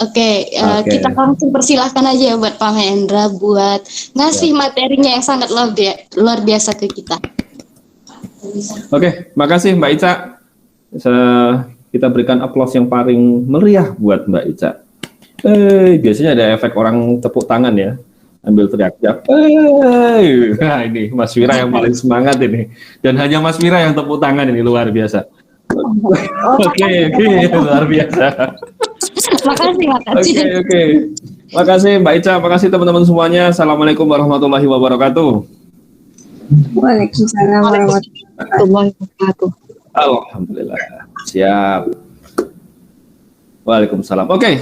Oke, Oke. kita langsung persilahkan aja ya buat Pak Mahendra buat ngasih materinya yang sangat luar biasa ke kita. Oke, makasih Mbak Ica. Kita berikan aplaus yang paling meriah buat Mbak Ica. Biasanya ada efek orang tepuk tangan ya, ambil teriak-teriak. Nah ini Mas Wira yang paling semangat ini, dan hanya Mas Wira yang tepuk tangan ini luar biasa. Oke, luar biasa. Makasih. Oke. Makasih Mbak Ica, makasih teman-teman semuanya. Assalamualaikum warahmatullahi wabarakatuh. Waalaikumsalam warahmatullahi wabarakatuh. Alhamdulillah. Siap. Waalaikumsalam. Oke,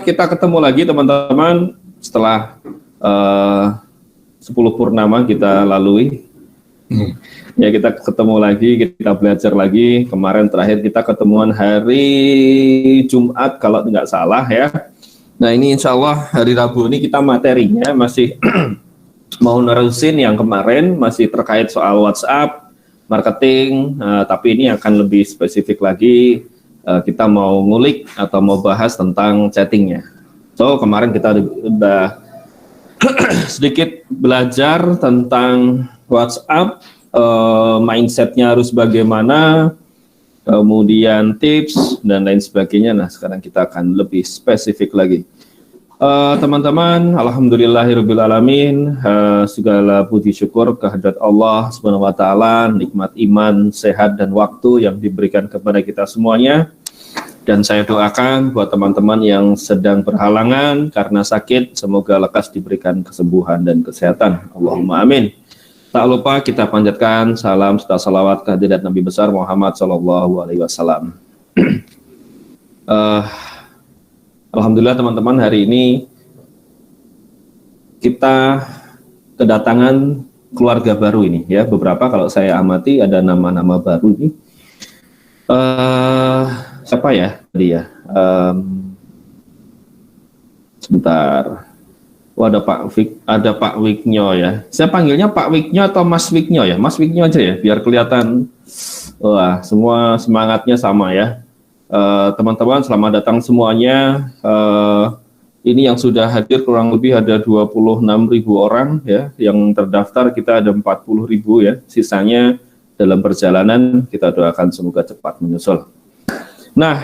kita ketemu lagi teman-teman setelah 10 purnama kita lalui. Ya, kita ketemu lagi, kita belajar lagi. Kemarin terakhir kita ketemuan hari Jumat kalau nggak salah ya. Nah ini insya Allah hari Rabu ini kita materinya masih mau nerusin yang kemarin, masih terkait soal WhatsApp, marketing, tapi ini akan lebih spesifik lagi. Kita mau ngulik atau mau bahas tentang chattingnya. So kemarin kita udah sedikit belajar tentang WhatsApp, mindsetnya harus bagaimana, kemudian tips dan lain sebagainya. Nah sekarang kita akan lebih spesifik lagi. Teman-teman, alhamdulillahirabbil alamin, segala puji syukur kehadirat Allah Subhanahu wa taala, nikmat iman, sehat dan waktu yang diberikan kepada kita semuanya. Dan saya doakan buat teman-teman yang sedang berhalangan karena sakit, semoga lekas diberikan kesembuhan dan kesehatan. Allahumma amin. Tak lupa kita panjatkan salam serta salawat kehadirat Nabi besar Muhammad SAW. Alhamdulillah teman-teman, hari ini kita kedatangan keluarga baru ini ya. Beberapa kalau saya amati ada nama-nama baru ini. Siapa ya dia? Sebentar. Ada Pak Wiknyo ya. Saya panggilnya Pak Wiknyo atau Mas Wiknyo ya? Mas Wiknyo aja ya, biar kelihatan. Wah, semua semangatnya sama ya. Teman-teman, selamat datang semuanya. Ini yang sudah hadir kurang lebih ada 26.000 orang ya. Yang terdaftar kita ada 40.000 ya. Sisanya dalam perjalanan, kita doakan semoga cepat menyusul. Nah,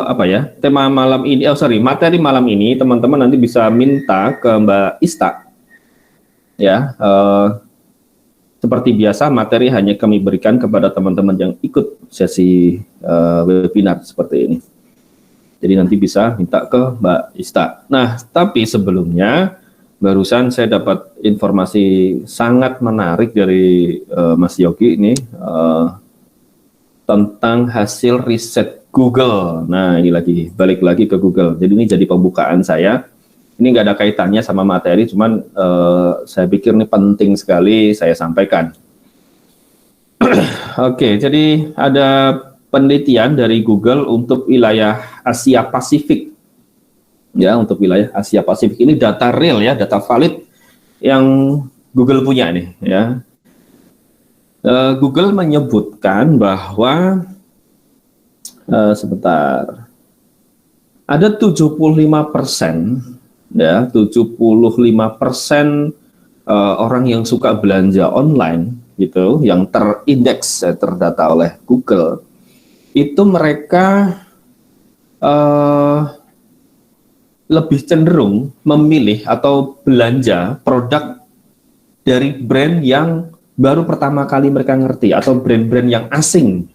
apa ya, tema malam ini, materi malam ini teman-teman nanti bisa minta ke Mbak Ista ya. Seperti biasa materi hanya kami berikan kepada teman-teman yang ikut sesi webinar seperti ini. Jadi nanti bisa minta ke Mbak Ista. Nah, tapi sebelumnya barusan saya dapat informasi sangat menarik dari Mas Yogi ini tentang hasil riset Google. Nah, ini balik lagi ke Google. Jadi ini jadi pembukaan saya. Ini nggak ada kaitannya sama materi, cuman saya pikir ini penting sekali saya sampaikan. Oke, jadi ada penelitian dari Google untuk wilayah Asia Pasifik. Ya, untuk wilayah Asia Pasifik ini data real ya, data valid yang Google punya nih ya. Google menyebutkan bahwa ada 75% ya, 75% orang yang suka belanja online gitu, yang terindeks terdata oleh Google, itu mereka lebih cenderung memilih atau belanja produk dari brand yang baru pertama kali mereka ngerti atau brand-brand yang asing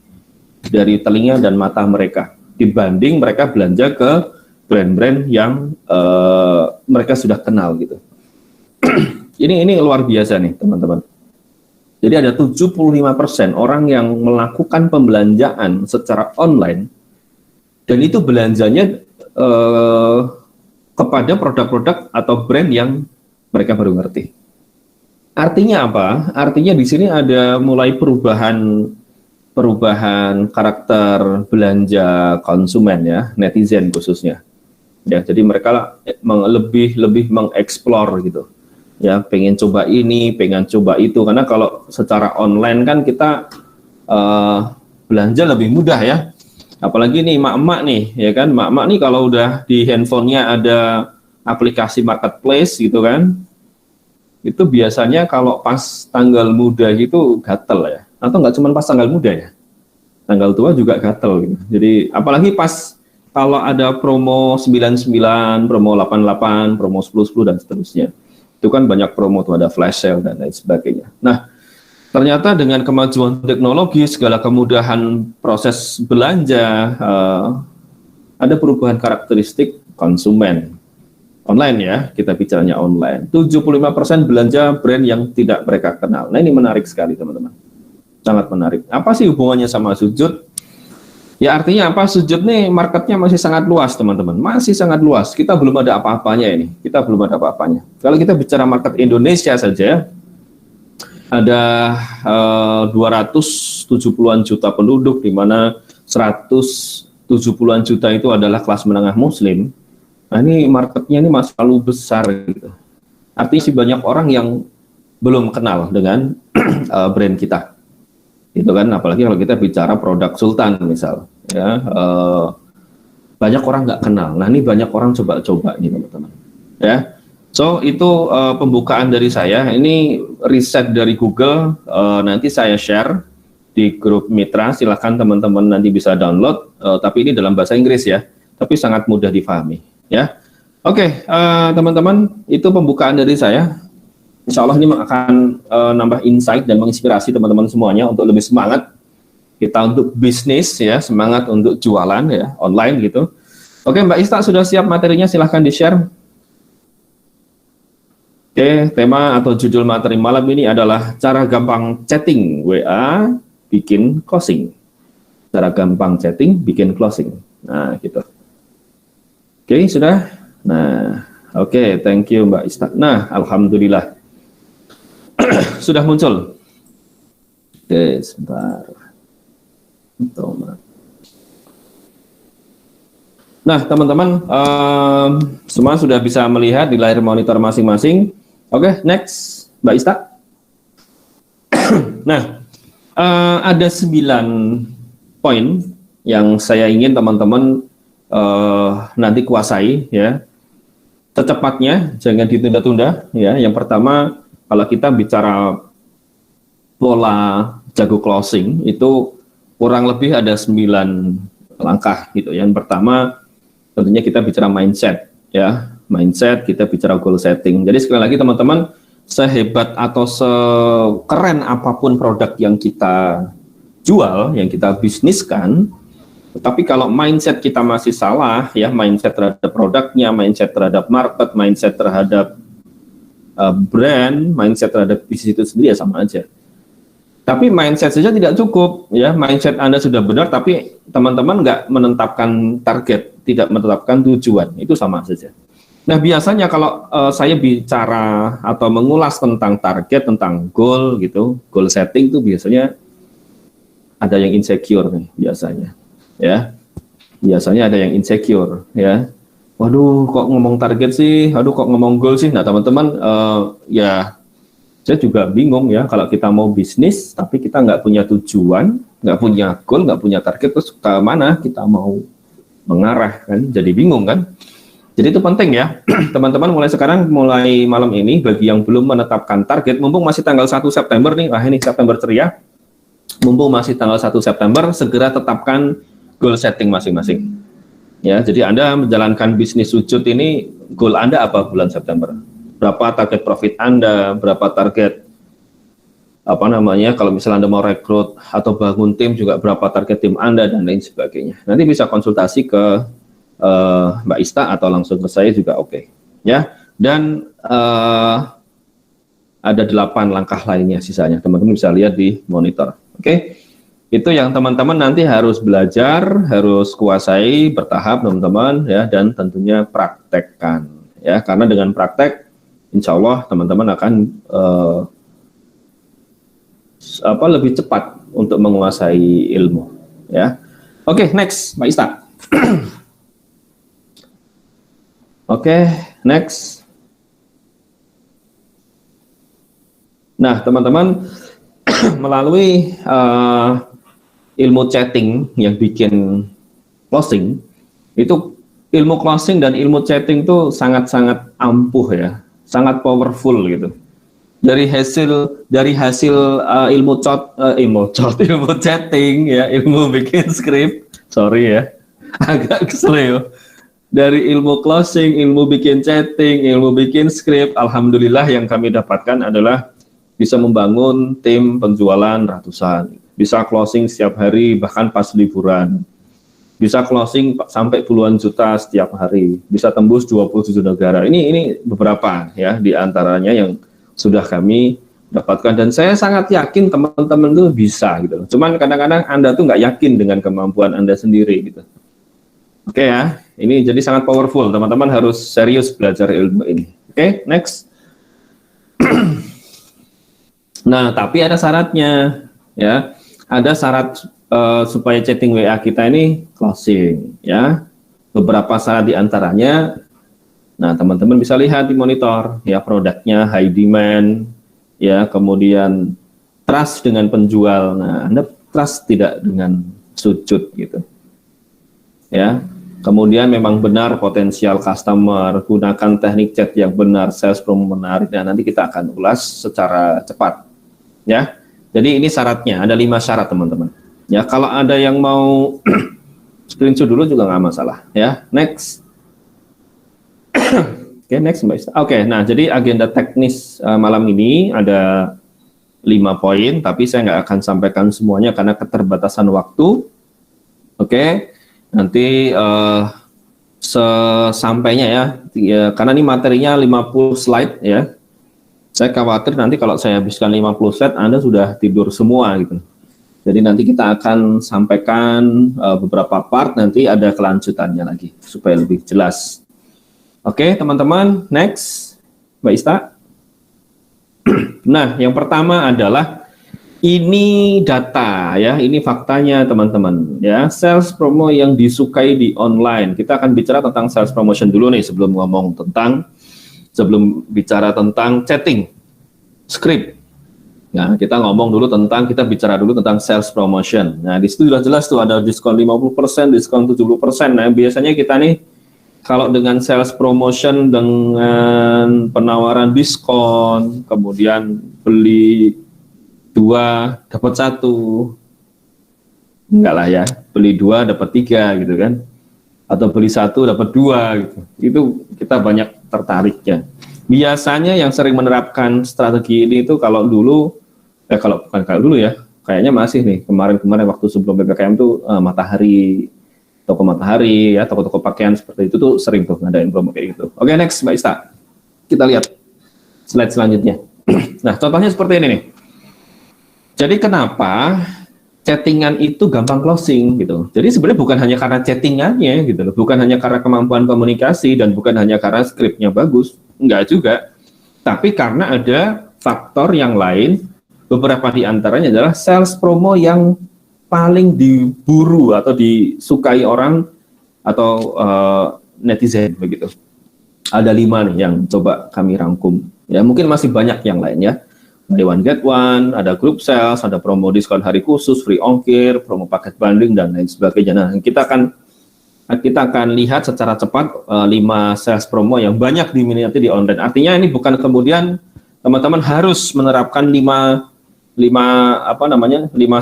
dari telinga dan mata mereka dibanding mereka belanja ke brand-brand yang mereka sudah kenal gitu. Ini luar biasa nih teman-teman. Jadi ada 75% orang yang melakukan pembelanjaan secara online dan itu belanjanya kepada produk-produk atau brand yang mereka baru ngerti. Artinya apa? Artinya di sini ada mulai perubahan karakter belanja konsumen ya, netizen khususnya. Ya, jadi mereka lebih mengeksplor gitu. Ya, pengen coba ini, pengen coba itu, karena kalau secara online kan kita belanja lebih mudah ya. Apalagi nih emak-emak nih, ya kan, emak-emak nih kalau udah di handphonenya ada aplikasi marketplace gitu kan, itu biasanya kalau pas tanggal muda gitu gatel ya, atau nggak cuma pas tanggal muda ya, tanggal tua juga gatel gitu. Jadi apalagi pas kalau ada promo 99, promo 88, promo 10 dan seterusnya, itu kan banyak promo tuh, ada flash sale dan lain sebagainya. Nah, ternyata dengan kemajuan teknologi, segala kemudahan proses belanja, ada perubahan karakteristik konsumen. Online ya, kita bicaranya online. 75% belanja brand yang tidak mereka kenal. Nah, ini menarik sekali teman-teman. Sangat menarik. Apa sih hubungannya sama sujud? Ya artinya apa? Sujud nih marketnya masih sangat luas teman-teman. Masih sangat luas. Kita belum ada apa-apanya ini. Kita belum ada apa-apanya. Kalau kita bicara market Indonesia saja, ada 270-an juta penduduk, di mana 170-an juta itu adalah kelas menengah muslim. Nah ini marketnya ini masih terlalu besar gitu. Artinya sih banyak orang yang belum kenal dengan brand kita. Itu kan, apalagi kalau kita bicara produk Sultan misal, ya banyak orang nggak kenal. Nah ini banyak orang coba-coba nih teman-teman. Ya, so itu pembukaan dari saya. Ini riset dari Google. Nanti saya share di grup mitra. Silakan teman-teman nanti bisa download. Tapi ini dalam bahasa Inggris ya. Tapi sangat mudah difahami. Ya, oke, teman-teman, itu pembukaan dari saya. Insya Allah ini akan nambah insight dan menginspirasi teman-teman semuanya untuk lebih semangat kita untuk bisnis ya, semangat untuk jualan ya, online gitu. Oke, Mbak Ista sudah siap materinya, silahkan di-share. Oke, tema atau judul materi malam ini adalah cara gampang chatting WA bikin closing. Cara gampang chatting bikin closing. Nah, gitu. Oke, sudah. Nah, oke, thank you Mbak Ista. Nah, alhamdulillah. Sudah muncul. Oke, sebentar. Nah, teman-teman, semua sudah bisa melihat di layar monitor masing-masing. Oke, next, Mbak Ista. Nah, ada 9 poin yang saya ingin teman-teman nanti kuasai ya. Secepatnya, jangan ditunda-tunda ya. Yang pertama, kalau kita bicara pola jago closing itu kurang lebih ada 9 langkah gitu. Yang pertama tentunya kita bicara mindset ya. Mindset, kita bicara goal setting. Jadi sekali lagi teman-teman, sehebat atau sekeren apapun produk yang kita jual, yang kita bisniskan, tetapi kalau mindset kita masih salah ya, mindset terhadap produknya, mindset terhadap market, mindset terhadap brand, mindset terhadap bisnis itu sendiri ya sama aja. Tapi mindset saja tidak cukup ya. Mindset Anda sudah benar tapi teman-teman nggak menetapkan target, tidak menetapkan tujuan, itu sama saja. Nah biasanya kalau saya bicara atau mengulas tentang target, tentang goal gitu, goal setting itu biasanya ada yang insecure nih biasanya. Ya, biasanya ada yang insecure ya. Waduh, kok ngomong target sih? Aduh, kok ngomong goal sih? Nah, teman-teman, ya, saya juga bingung ya. Kalau kita mau bisnis, tapi kita nggak punya tujuan, nggak punya goal, nggak punya target, terus ke mana kita mau mengarah kan? Jadi bingung kan? Jadi itu penting ya, teman-teman. Mulai sekarang, mulai malam ini, bagi yang belum menetapkan target, mumpung masih tanggal 1 September nih, wah ini September ceria. Mumpung masih tanggal 1 September, segera tetapkan goal setting masing-masing. Ya, jadi Anda menjalankan bisnis sujud ini, goal Anda apa bulan September? Berapa target profit Anda? Berapa target kalau misalnya Anda mau rekrut atau bangun tim juga berapa target tim Anda dan lain sebagainya. Nanti bisa konsultasi ke Mbak Ista atau langsung ke saya juga oke. Ya, dan ada 8 langkah lainnya sisanya. Teman-teman bisa lihat di monitor. Oke. Itu yang teman-teman nanti harus belajar, harus kuasai bertahap teman-teman ya, dan tentunya praktekkan ya, karena dengan praktek insya Allah teman-teman akan lebih cepat untuk menguasai ilmu ya. Oke, next Mbak Ista. Oke, next. Nah teman-teman, melalui ilmu chatting yang bikin closing, itu ilmu closing dan ilmu chatting itu sangat-sangat ampuh ya, sangat powerful gitu. Dari hasil ilmu chatting ya, ilmu bikin skrip, sorry ya, agak kesel ya. Dari ilmu closing, ilmu bikin chatting, ilmu bikin skrip, alhamdulillah yang kami dapatkan adalah bisa membangun tim penjualan ratusan, bisa closing setiap hari bahkan pas liburan, bisa closing sampai puluhan juta setiap hari, bisa tembus 27 negara. Ini beberapa ya di antaranya yang sudah kami dapatkan, dan saya sangat yakin teman-teman itu bisa gitu. Cuman kadang-kadang Anda tuh nggak yakin dengan kemampuan Anda sendiri gitu. Oke ya, ini jadi sangat powerful. Teman-teman harus serius belajar ilmu ini. Oke, next. Nah, tapi ada syaratnya ya. Ada syarat supaya chatting WA kita ini closing ya. Beberapa syarat diantaranya. Nah, teman-teman bisa lihat di monitor ya, produknya high demand ya, kemudian trust dengan penjual. Nah, Anda trust tidak dengan sujud gitu. Ya. Kemudian memang benar potensial customer, gunakan teknik chat yang benar, sales promo menarik, dan nanti kita akan ulas secara cepat. Ya, jadi ini syaratnya, ada 5 syarat teman-teman. Ya, kalau ada yang mau screenshot dulu juga nggak masalah. Ya, next. Oke, next Mbak Ista. Oke, nah jadi agenda teknis malam ini ada 5 poin, tapi saya nggak akan sampaikan semuanya karena keterbatasan waktu. Oke. Nanti sesampainya ya, karena ini materinya 50 slide ya, saya khawatir nanti kalau saya habiskan 50 slide Anda sudah tidur semua gitu. Jadi nanti kita akan sampaikan beberapa part, nanti ada kelanjutannya lagi supaya lebih jelas. Oke teman-teman, next Mbak Ista. Nah yang pertama adalah ini data ya, ini faktanya teman-teman ya, sales promo yang disukai di online. Kita akan bicara tentang sales promotion dulu nih sebelum bicara tentang chatting, script. Nah, kita bicara dulu tentang sales promotion. Nah, di situ sudah jelas tuh ada diskon 50%, diskon 70%. Nah, biasanya kita nih kalau dengan sales promotion dengan penawaran diskon, kemudian beli 2 dapat 1, enggak lah ya, beli 2 dapat 3 gitu kan, atau beli 1 dapat 2 gitu, itu kita banyak tertariknya. Biasanya yang sering menerapkan strategi ini itu kalau dulu, kayaknya masih nih, kemarin waktu sebelum PPKM tuh Matahari, toko Matahari ya, toko-toko pakaian seperti itu tuh sering tuh ngadain promo kayak gitu. Oke, next Mbak Ista, kita lihat slide selanjutnya. Nah, contohnya seperti ini nih. Jadi kenapa chattingan itu gampang closing gitu. Jadi sebenarnya bukan hanya karena chattingannya gitu loh, bukan hanya karena kemampuan komunikasi dan bukan hanya karena skripnya bagus, enggak juga. Tapi karena ada faktor yang lain, beberapa di antaranya adalah sales promo yang paling diburu atau disukai orang atau netizen begitu. Ada 5 nih yang coba kami rangkum. Ya mungkin masih banyak yang lain ya. Buy one get one, ada group sales, ada promo diskon hari khusus, free ongkir, promo paket bundling dan lain sebagainya. Nah, kita akan lihat secara cepat 5 sales promo yang banyak diminati di online. Artinya ini bukan kemudian teman-teman harus menerapkan 5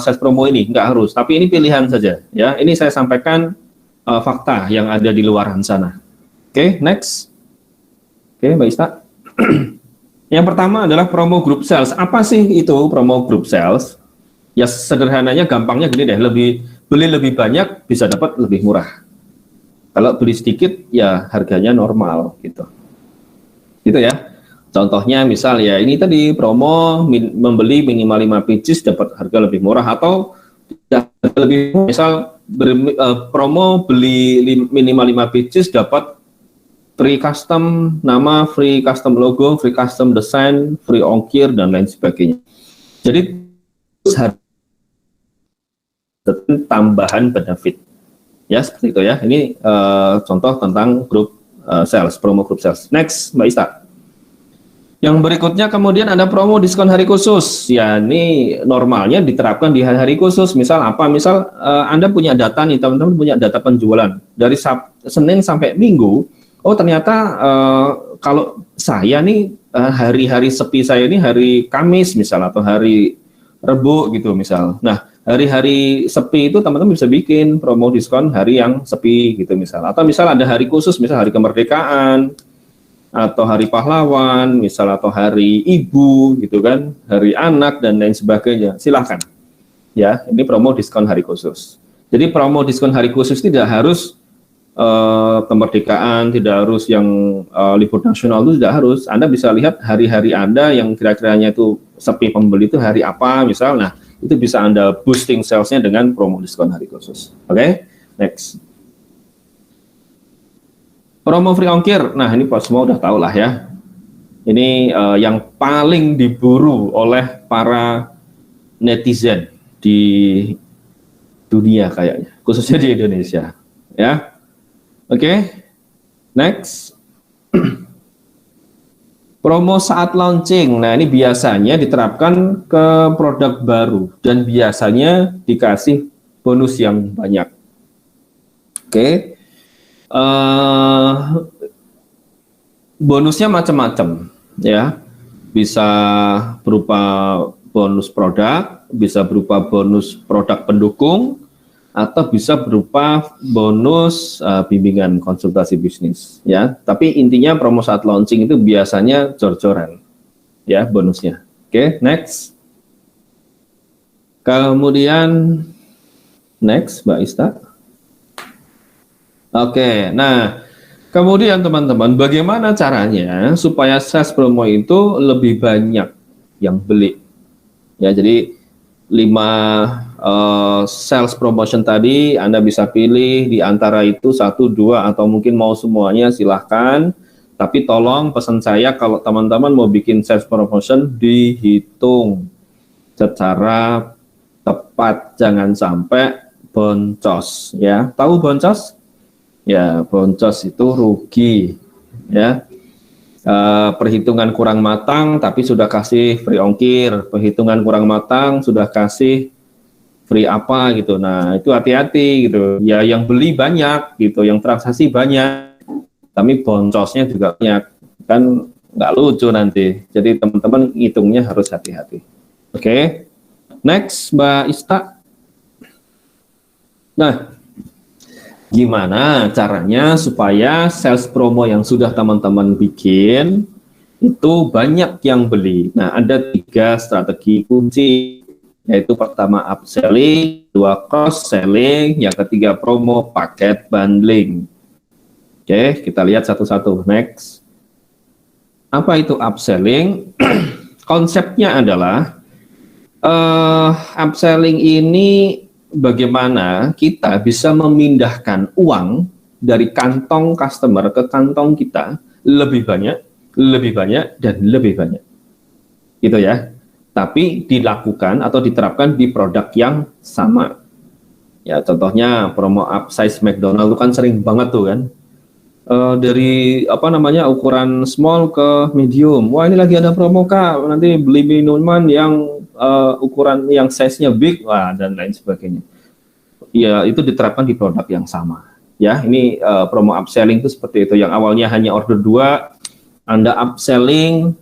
sales promo ini, nggak harus. Tapi ini pilihan saja. Ya, ini saya sampaikan fakta yang ada di luaran sana. Oke, next. Oke, Mbak Ista. Yang pertama adalah promo group sales. Apa sih itu promo group sales? Ya sederhananya gampangnya gini deh, beli lebih banyak bisa dapat lebih murah. Kalau beli sedikit ya harganya normal gitu. Gitu ya. Contohnya misal ya ini tadi promo membeli minimal 5 pieces dapat harga lebih murah, atau lebih misal promo beli minimal 5 pieces dapat free custom nama, free custom logo, free custom design, free ongkir, dan lain sebagainya. Jadi tambahan benefit. Ya, seperti itu ya. Ini contoh tentang grup sales, promo grup sales. Next, Mbak Ista. Yang berikutnya kemudian ada promo diskon hari khusus. Ya, ini normalnya diterapkan di hari-hari khusus. Misal apa? Misal Anda punya data nih, teman-teman punya data penjualan dari Senin sampai Minggu. Oh, ternyata kalau saya nih hari-hari sepi saya ini hari Kamis misal atau hari Rebo gitu misal. Nah, hari-hari sepi itu teman-teman bisa bikin promo diskon hari yang sepi gitu misal. Atau misal ada hari khusus, misal hari kemerdekaan atau hari pahlawan, misal atau hari ibu gitu kan, hari anak dan lain sebagainya. Silahkan. Ya, ini promo diskon hari khusus. Jadi promo diskon hari khusus tidak harus kemerdekaan, tidak harus yang libur nasional, itu tidak harus. Anda bisa lihat hari-hari Anda yang kira-kiranya itu sepi pembeli itu hari apa misal. Nah, itu bisa Anda boosting salesnya dengan promo diskon hari khusus. Oke, next. Promo free ongkir, nah ini semua udah tahu lah ya. Ini yang paling diburu oleh para netizen di dunia kayaknya, khususnya di Indonesia. Ya, oke, next. Promo saat launching, nah ini biasanya diterapkan ke produk baru dan biasanya dikasih bonus yang banyak. Oke. Bonusnya macam-macam ya, bisa berupa bonus produk, bisa berupa bonus produk pendukung, atau bisa berupa bonus bimbingan konsultasi bisnis ya. Tapi intinya promo saat launching itu biasanya jor-joran ya bonusnya. Oke, next. Kemudian next Mbak Ista. Oke, nah kemudian teman-teman, bagaimana caranya supaya sales promo itu lebih banyak yang beli? Ya, jadi 5 sales promotion tadi Anda bisa pilih di antara itu 1, 2, atau mungkin mau semuanya silahkan. Tapi tolong pesan saya kalau teman-teman mau bikin sales promotion dihitung secara tepat, jangan sampai boncos ya. Tahu boncos? Ya, boncos itu rugi ya. Perhitungan kurang matang tapi sudah kasih free ongkir, perhitungan kurang matang sudah kasih free apa gitu. Nah, itu hati-hati gitu. Ya, yang beli banyak gitu, yang transaksi banyak, tapi boncosnya juga banyak. Kan nggak lucu nanti. Jadi teman-teman ngitungnya harus hati-hati. Oke. Next, Mbak Ista. Nah, gimana caranya supaya sales promo yang sudah teman-teman bikin itu banyak yang beli? Nah, ada 3 strategi kunci, yaitu pertama upselling, 2 cross selling, yang ketiga promo paket bundling. Oke, kita lihat satu-satu. Next. Apa itu upselling? Konsepnya adalah upselling ini bagaimana kita bisa memindahkan uang dari kantong customer ke kantong kita lebih banyak, dan lebih banyak. Gitu ya. Tapi dilakukan atau diterapkan di produk yang sama. Ya, contohnya promo upsize McDonald itu kan sering banget tuh kan. Dari ukuran small ke medium. Wah, ini lagi ada promo Kak, nanti beli minuman yang ukuran yang size-nya big, wah, dan lain sebagainya. Ya, itu diterapkan di produk yang sama. Ya, ini promo upselling itu seperti itu. Yang awalnya hanya order 2, Anda upselling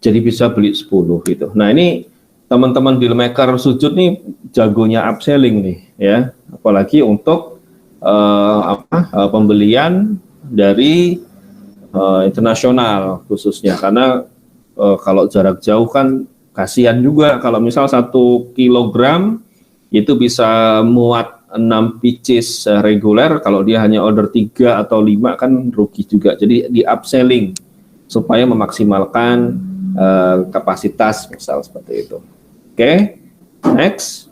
jadi bisa beli 10 gitu. Nah, ini teman-teman dealmaker sujud nih jagonya upselling nih ya. Apalagi untuk pembelian dari internasional khususnya, karena kalau jarak jauh kan kasihan juga kalau misal 1 kilogram itu bisa muat 6 pieces reguler, kalau dia hanya order 3 atau 5 kan rugi juga. Jadi di upselling supaya memaksimalkan kapasitas misal seperti itu. Oke, next.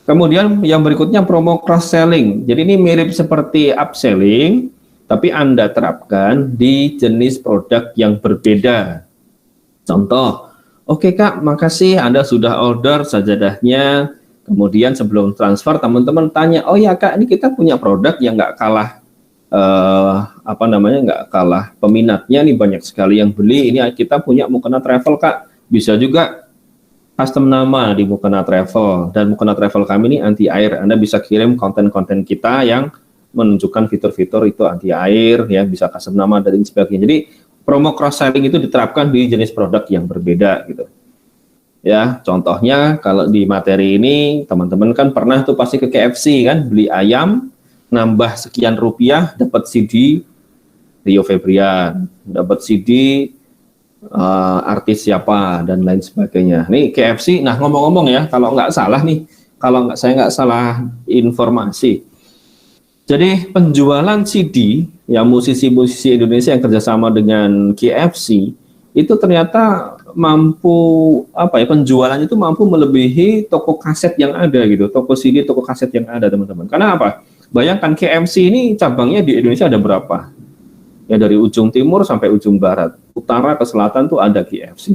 Kemudian yang berikutnya promo cross selling. Jadi ini mirip seperti upselling, tapi Anda terapkan di jenis produk yang berbeda. Contoh, oke Kak, makasih Anda sudah order sajadahnya. Kemudian sebelum transfer teman-teman tanya, oh ya Kak, ini kita punya produk yang nggak kalah apa namanya, nggak kalah peminatnya nih, banyak sekali yang beli. Ini kita punya Mukena Travel Kak, bisa juga custom nama di Mukena Travel, dan Mukena Travel kami ini anti air. Anda bisa kirim konten-konten kita yang menunjukkan fitur-fitur itu anti air, ya, bisa custom nama dan sebagainya. Jadi promo cross selling itu diterapkan di jenis produk yang berbeda gitu. Ya, contohnya kalau di materi ini teman-teman kan pernah tuh pasti ke KFC kan, beli ayam nambah sekian rupiah dapat CD Rio Febrian, dapat CD artis siapa dan lain sebagainya. Nih KFC. Nah, ngomong-ngomong ya, kalau nggak salah nih, saya nggak salah informasi, jadi penjualan CD ya musisi-musisi Indonesia yang kerjasama dengan KFC itu ternyata mampu, apa ya, penjualannya itu mampu melebihi toko kaset yang ada gitu, toko CD, toko kaset yang ada, teman-teman. Karena apa? Bayangkan KFC ini cabangnya di Indonesia ada berapa? Ya, dari ujung timur sampai ujung barat, utara ke selatan tuh ada KFC.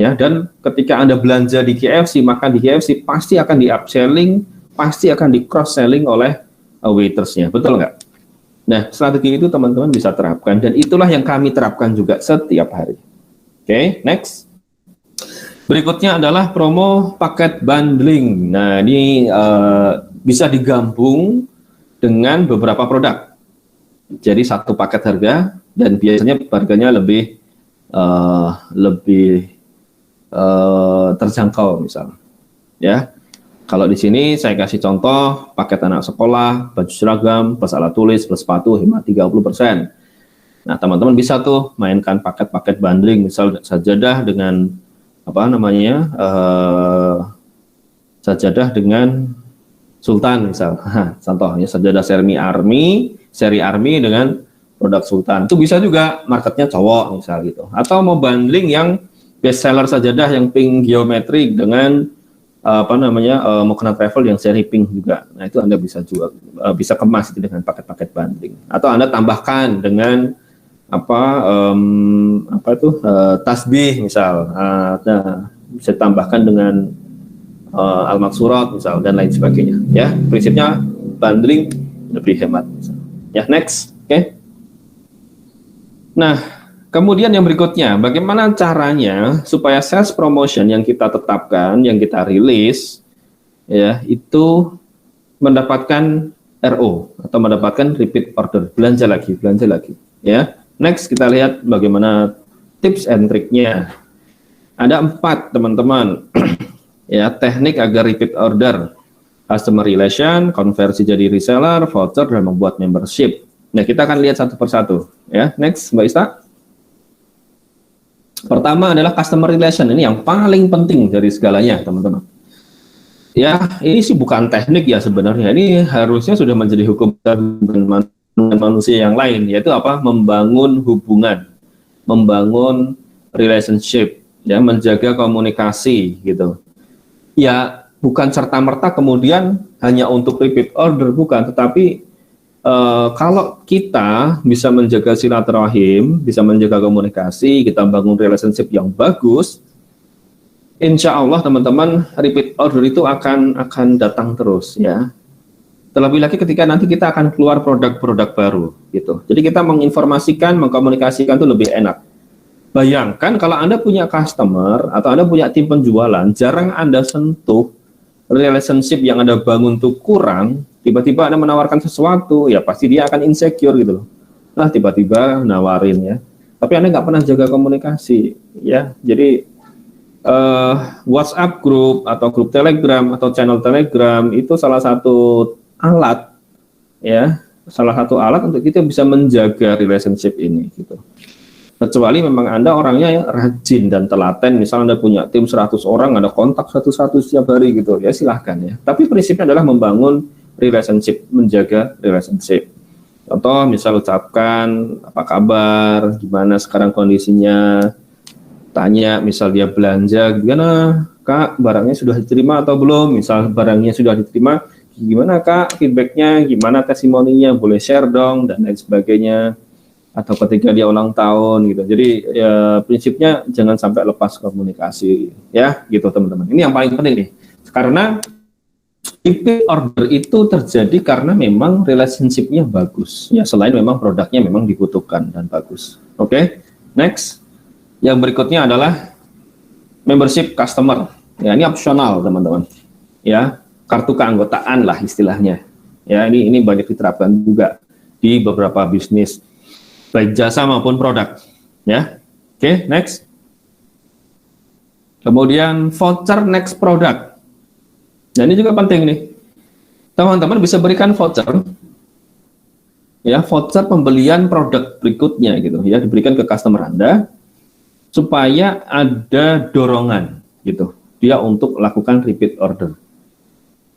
Ya, dan ketika Anda belanja di KFC, maka di KFC pasti akan di upselling, pasti akan di cross selling oleh waitersnya, betul nggak? Nah, strategi itu teman-teman bisa terapkan, dan itulah yang kami terapkan juga setiap hari. Oke, next. Berikutnya adalah promo paket bundling. Nah, ini bisa digabung dengan beberapa produk. Jadi satu paket harga, dan biasanya harganya lebih terjangkau, misal. Ya, kalau di sini saya kasih contoh paket anak sekolah, baju seragam, plus alat tulis, plus sepatu, hemat 30%. Nah, teman-teman bisa tuh mainkan paket-paket bundling, misal sajadah dengan apa namanya, sajadah dengan Sultan, misal. Contohnya sajadah seri Army dengan produk Sultan. Itu bisa juga, marketnya cowok misal gitu. Atau mau bundling yang best seller sajadah yang pink geometrik dengan apa namanya, Mukena Travel yang seri pink juga. Nah, itu Anda bisa jual, bisa kemas itu dengan paket-paket bundling. Atau Anda tambahkan dengan tasbih misal. Nah, bisa tambahkan dengan al-maksurat misal, dan lain sebagainya. Ya, prinsipnya bundling lebih hemat. Misal. Ya, next. Oke. Nah, kemudian yang berikutnya, bagaimana caranya supaya sales promotion yang kita tetapkan, yang kita rilis, ya, itu mendapatkan RO atau mendapatkan repeat order, belanja lagi. Ya, next kita lihat bagaimana tips and triknya. Ada 4, teman-teman. Ya, teknik agar repeat order: customer relation, konversi jadi reseller, voucher, dan membuat membership. Nah, kita akan lihat satu persatu. Ya, next, Mbak Ista. Pertama adalah customer relation. Ini yang paling penting dari segalanya, teman-teman. Ya, ini sih bukan teknik ya sebenarnya. Ini harusnya sudah menjadi hukum dengan manusia yang lain, yaitu apa? Membangun hubungan, membangun relationship, ya, menjaga komunikasi gitu. Ya, bukan serta-merta kemudian hanya untuk repeat order, bukan, tetapi kalau kita bisa menjaga silaturahim, bisa menjaga komunikasi, kita bangun relationship yang bagus, insya Allah teman-teman, repeat order itu akan datang terus, ya. Terlebih lagi ketika nanti kita akan keluar produk-produk baru gitu. Jadi kita menginformasikan, mengkomunikasikan itu lebih enak. Bayangkan kalau Anda punya customer atau Anda punya tim penjualan, jarang Anda sentuh, relationship yang Anda bangun tuh kurang, tiba-tiba Anda menawarkan sesuatu, ya pasti dia akan insecure gitu loh. Nah, tiba-tiba nawarin, ya. Tapi Anda nggak pernah jaga komunikasi, ya. Jadi WhatsApp group atau grup Telegram atau channel Telegram itu salah satu alat, ya, salah satu alat untuk kita bisa menjaga relationship ini gitu. Kecuali memang Anda orangnya rajin dan telaten, misalnya Anda punya tim 100 orang, Anda kontak satu-satu setiap hari gitu, ya silahkan ya. Tapi prinsipnya adalah membangun relationship, menjaga relationship. Contoh, misal ucapkan, apa kabar, gimana sekarang kondisinya, tanya, misal dia belanja, gimana Kak, barangnya sudah diterima atau belum, misal barangnya sudah diterima, gimana Kak, feedbacknya, gimana testimoninya, boleh share dong, dan lain sebagainya. Atau ketika dia ulang tahun gitu. Jadi ya prinsipnya jangan sampai lepas komunikasi, ya gitu teman-teman. Ini yang paling penting nih, karena repeat order itu terjadi karena memang relationship-nya bagus. Ya, selain memang produknya memang dibutuhkan dan bagus. Oke, next. Yang berikutnya adalah membership customer. Ya, ini opsional teman-teman. Ya, kartu keanggotaan lah istilahnya. Ya, ini banyak diterapkan juga di beberapa bisnis, baik jasa maupun produk. Ya, oke, next. Kemudian voucher next product. Nah, ini juga penting nih. Teman-teman bisa berikan voucher, ya, voucher pembelian produk berikutnya gitu, ya, diberikan ke customer Anda supaya ada dorongan gitu, dia untuk lakukan repeat order.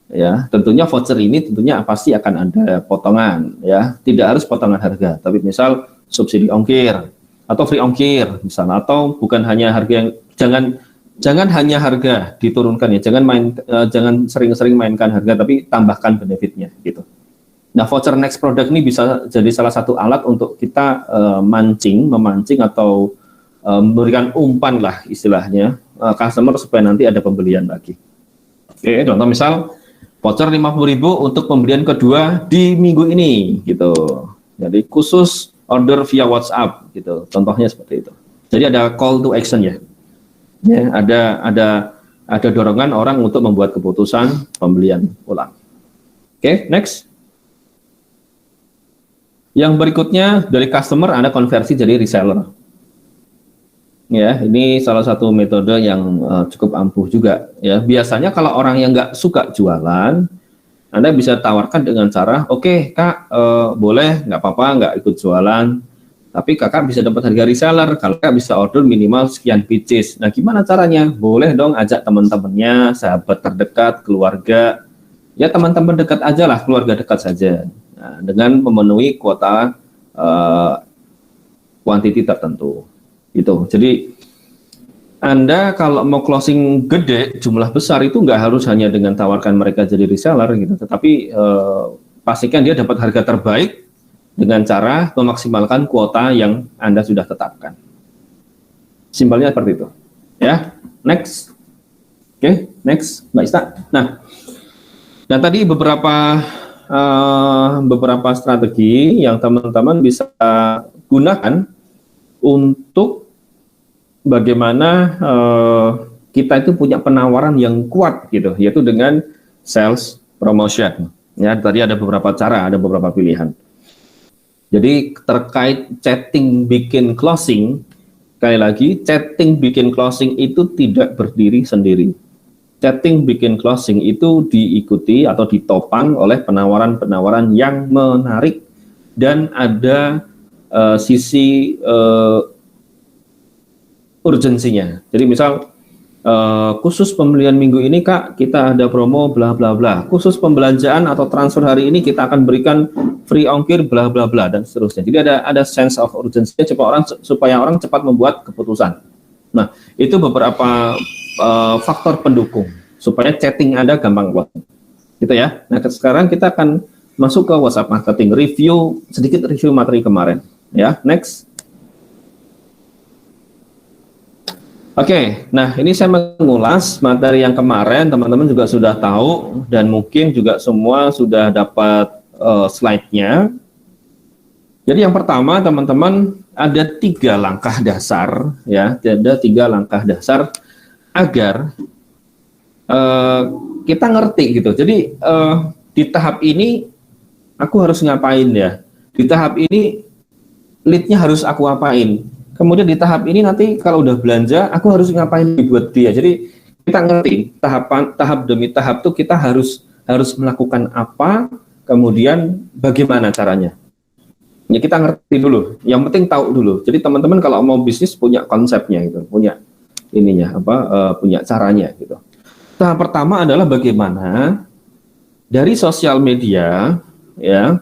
Ya, tentunya voucher ini tentunya pasti akan ada potongan, ya, tidak harus potongan harga, tapi misal subsidi ongkir atau free ongkir misalnya, atau bukan hanya harga yang jangan hanya harga diturunkan ya, jangan sering-sering mainkan harga, tapi tambahkan benefitnya gitu. Nah, voucher next product ini bisa jadi salah satu alat untuk kita memancing atau memberikan umpan lah istilahnya customer supaya nanti ada pembelian lagi. Oke, contoh misal voucher 50.000 untuk pembelian kedua di minggu ini gitu. Jadi khusus order via WhatsApp gitu. Contohnya seperti itu. Jadi ada call to action ya. Ya, ada dorongan orang untuk membuat keputusan pembelian ulang. Oke, next. Yang berikutnya dari customer Anda konversi jadi reseller. Ya, ini salah satu metode yang cukup ampuh juga. Ya, biasanya kalau orang yang nggak suka jualan, Anda bisa tawarkan dengan cara, oke, Kak, boleh, nggak apa-apa, nggak ikut jualan. Tapi kakak bisa dapat harga reseller kalau kakak bisa order minimal sekian pieces. Nah, gimana caranya? Boleh dong ajak teman-temannya, sahabat terdekat, keluarga. Ya, teman-teman dekat aja lah, keluarga dekat saja. Nah, dengan memenuhi kuota quantity tertentu. Gitu. Jadi, Anda kalau mau closing gede, jumlah besar itu nggak harus hanya dengan tawarkan mereka jadi reseller gitu. Tetapi pastikan dia dapat harga terbaik dengan cara memaksimalkan kuota yang Anda sudah tetapkan. Simpelnya seperti itu. Ya, next. Oke, next, Mbak Ista. Nah, dan tadi beberapa strategi yang teman-teman bisa gunakan untuk bagaimana kita itu punya penawaran yang kuat gitu, yaitu dengan sales promotion. Ya, tadi ada beberapa cara, ada beberapa pilihan. Jadi terkait chatting bikin closing, sekali lagi, chatting bikin closing itu tidak berdiri sendiri. Chatting bikin closing itu diikuti atau ditopang oleh penawaran-penawaran yang menarik dan ada sisi urgensinya. Jadi misal khusus pembelian minggu ini Kak, kita ada promo bla bla bla. Khusus pembelanjaan atau transfer hari ini kita akan berikan free ongkir bla bla bla dan seterusnya. Jadi ada sense of urgency supaya orang cepat membuat keputusan. Nah, itu beberapa faktor pendukung supaya chatting Anda gampang buat. Gitu ya. Nah, sekarang kita akan masuk ke WhatsApp marketing, sedikit review materi kemarin. Ya, next. Oke, nah ini saya mengulas materi yang kemarin, teman-teman juga sudah tahu dan mungkin juga semua sudah dapat slide-nya. Jadi yang pertama, teman-teman, ada 3 langkah dasar, ya, ada 3 langkah dasar agar kita ngerti gitu. Jadi di tahap ini aku harus ngapain ya? Di tahap ini lead-nya harus aku apain? Kemudian di tahap ini nanti kalau udah belanja, aku harus ngapain buat dia. Jadi kita ngerti tahap demi tahap tuh kita harus melakukan apa, kemudian bagaimana caranya. Ya kita ngerti dulu. Yang penting tahu dulu. Jadi teman-teman kalau mau bisnis punya konsepnya gitu, punya ininya punya caranya gitu. Tahap pertama adalah bagaimana dari sosial media ya.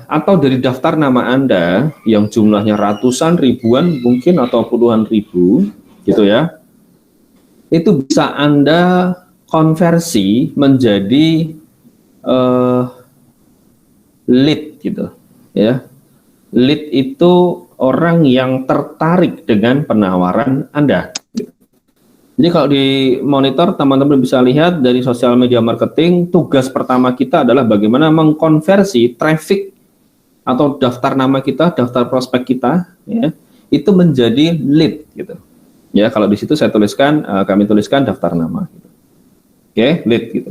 Atau dari daftar nama Anda yang jumlahnya ratusan ribuan mungkin atau puluhan ribu gitu ya, itu bisa Anda konversi menjadi lead gitu ya. Lead itu orang yang tertarik dengan penawaran Anda gitu. Jadi kalau di monitor teman-teman bisa lihat dari sosial media marketing, tugas pertama kita adalah bagaimana mengkonversi traffic atau daftar nama kita, daftar prospek kita, ya, itu menjadi lead gitu. Ya, kalau di situ saya tuliskan, kami tuliskan daftar nama. Gitu. Oke, lead gitu.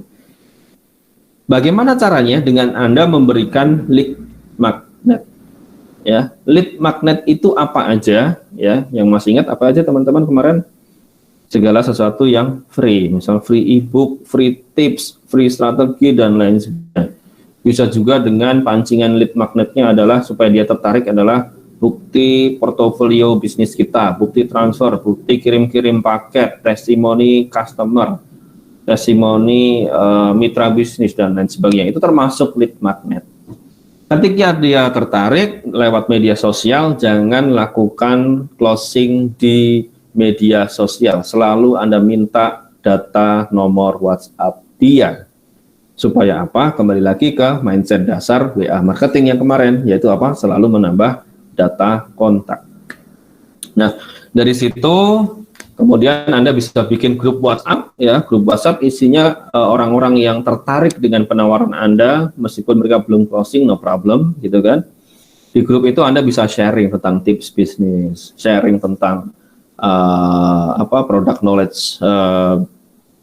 Bagaimana caranya? Dengan Anda memberikan lead magnet. Ya, lead magnet itu apa aja? Ya, yang masih ingat apa aja teman-teman kemarin? Segala sesuatu yang free, misal free ebook, free tips, free strategi dan lain sebagainya. Bisa juga dengan pancingan lead magnetnya adalah supaya dia tertarik adalah bukti portofolio bisnis kita, bukti transfer, bukti kirim-kirim paket, testimoni customer, testimoni mitra bisnis dan lain sebagainya. Itu termasuk lead magnet. Ketika dia tertarik lewat media sosial, jangan lakukan closing di media sosial. Selalu Anda minta data nomor WhatsApp dia. Supaya apa? Kembali lagi ke mindset dasar WA marketing yang kemarin, yaitu apa? Selalu menambah data kontak. Nah, dari situ kemudian Anda bisa bikin grup WhatsApp, ya. Grup WhatsApp isinya orang-orang yang tertarik dengan penawaran Anda, meskipun mereka belum closing, no problem, gitu kan. Di grup itu Anda bisa sharing tentang tips bisnis, sharing tentang produk knowledge,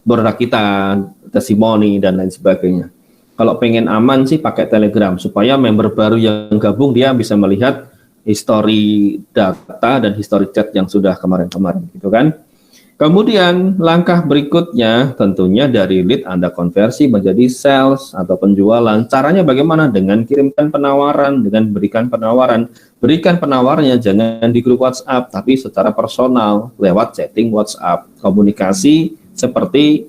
produk kita, testimoni dan lain sebagainya. Kalau pengen aman sih pakai Telegram supaya member baru yang gabung dia bisa melihat history data dan history chat yang sudah kemarin-kemarin, gitu kan. Kemudian langkah berikutnya tentunya dari lead Anda konversi menjadi sales atau penjualan. Caranya bagaimana? Dengan kirimkan penawaran, dengan berikan penawaran. Berikan penawarannya jangan di grup WhatsApp, tapi secara personal lewat chatting WhatsApp. Komunikasi seperti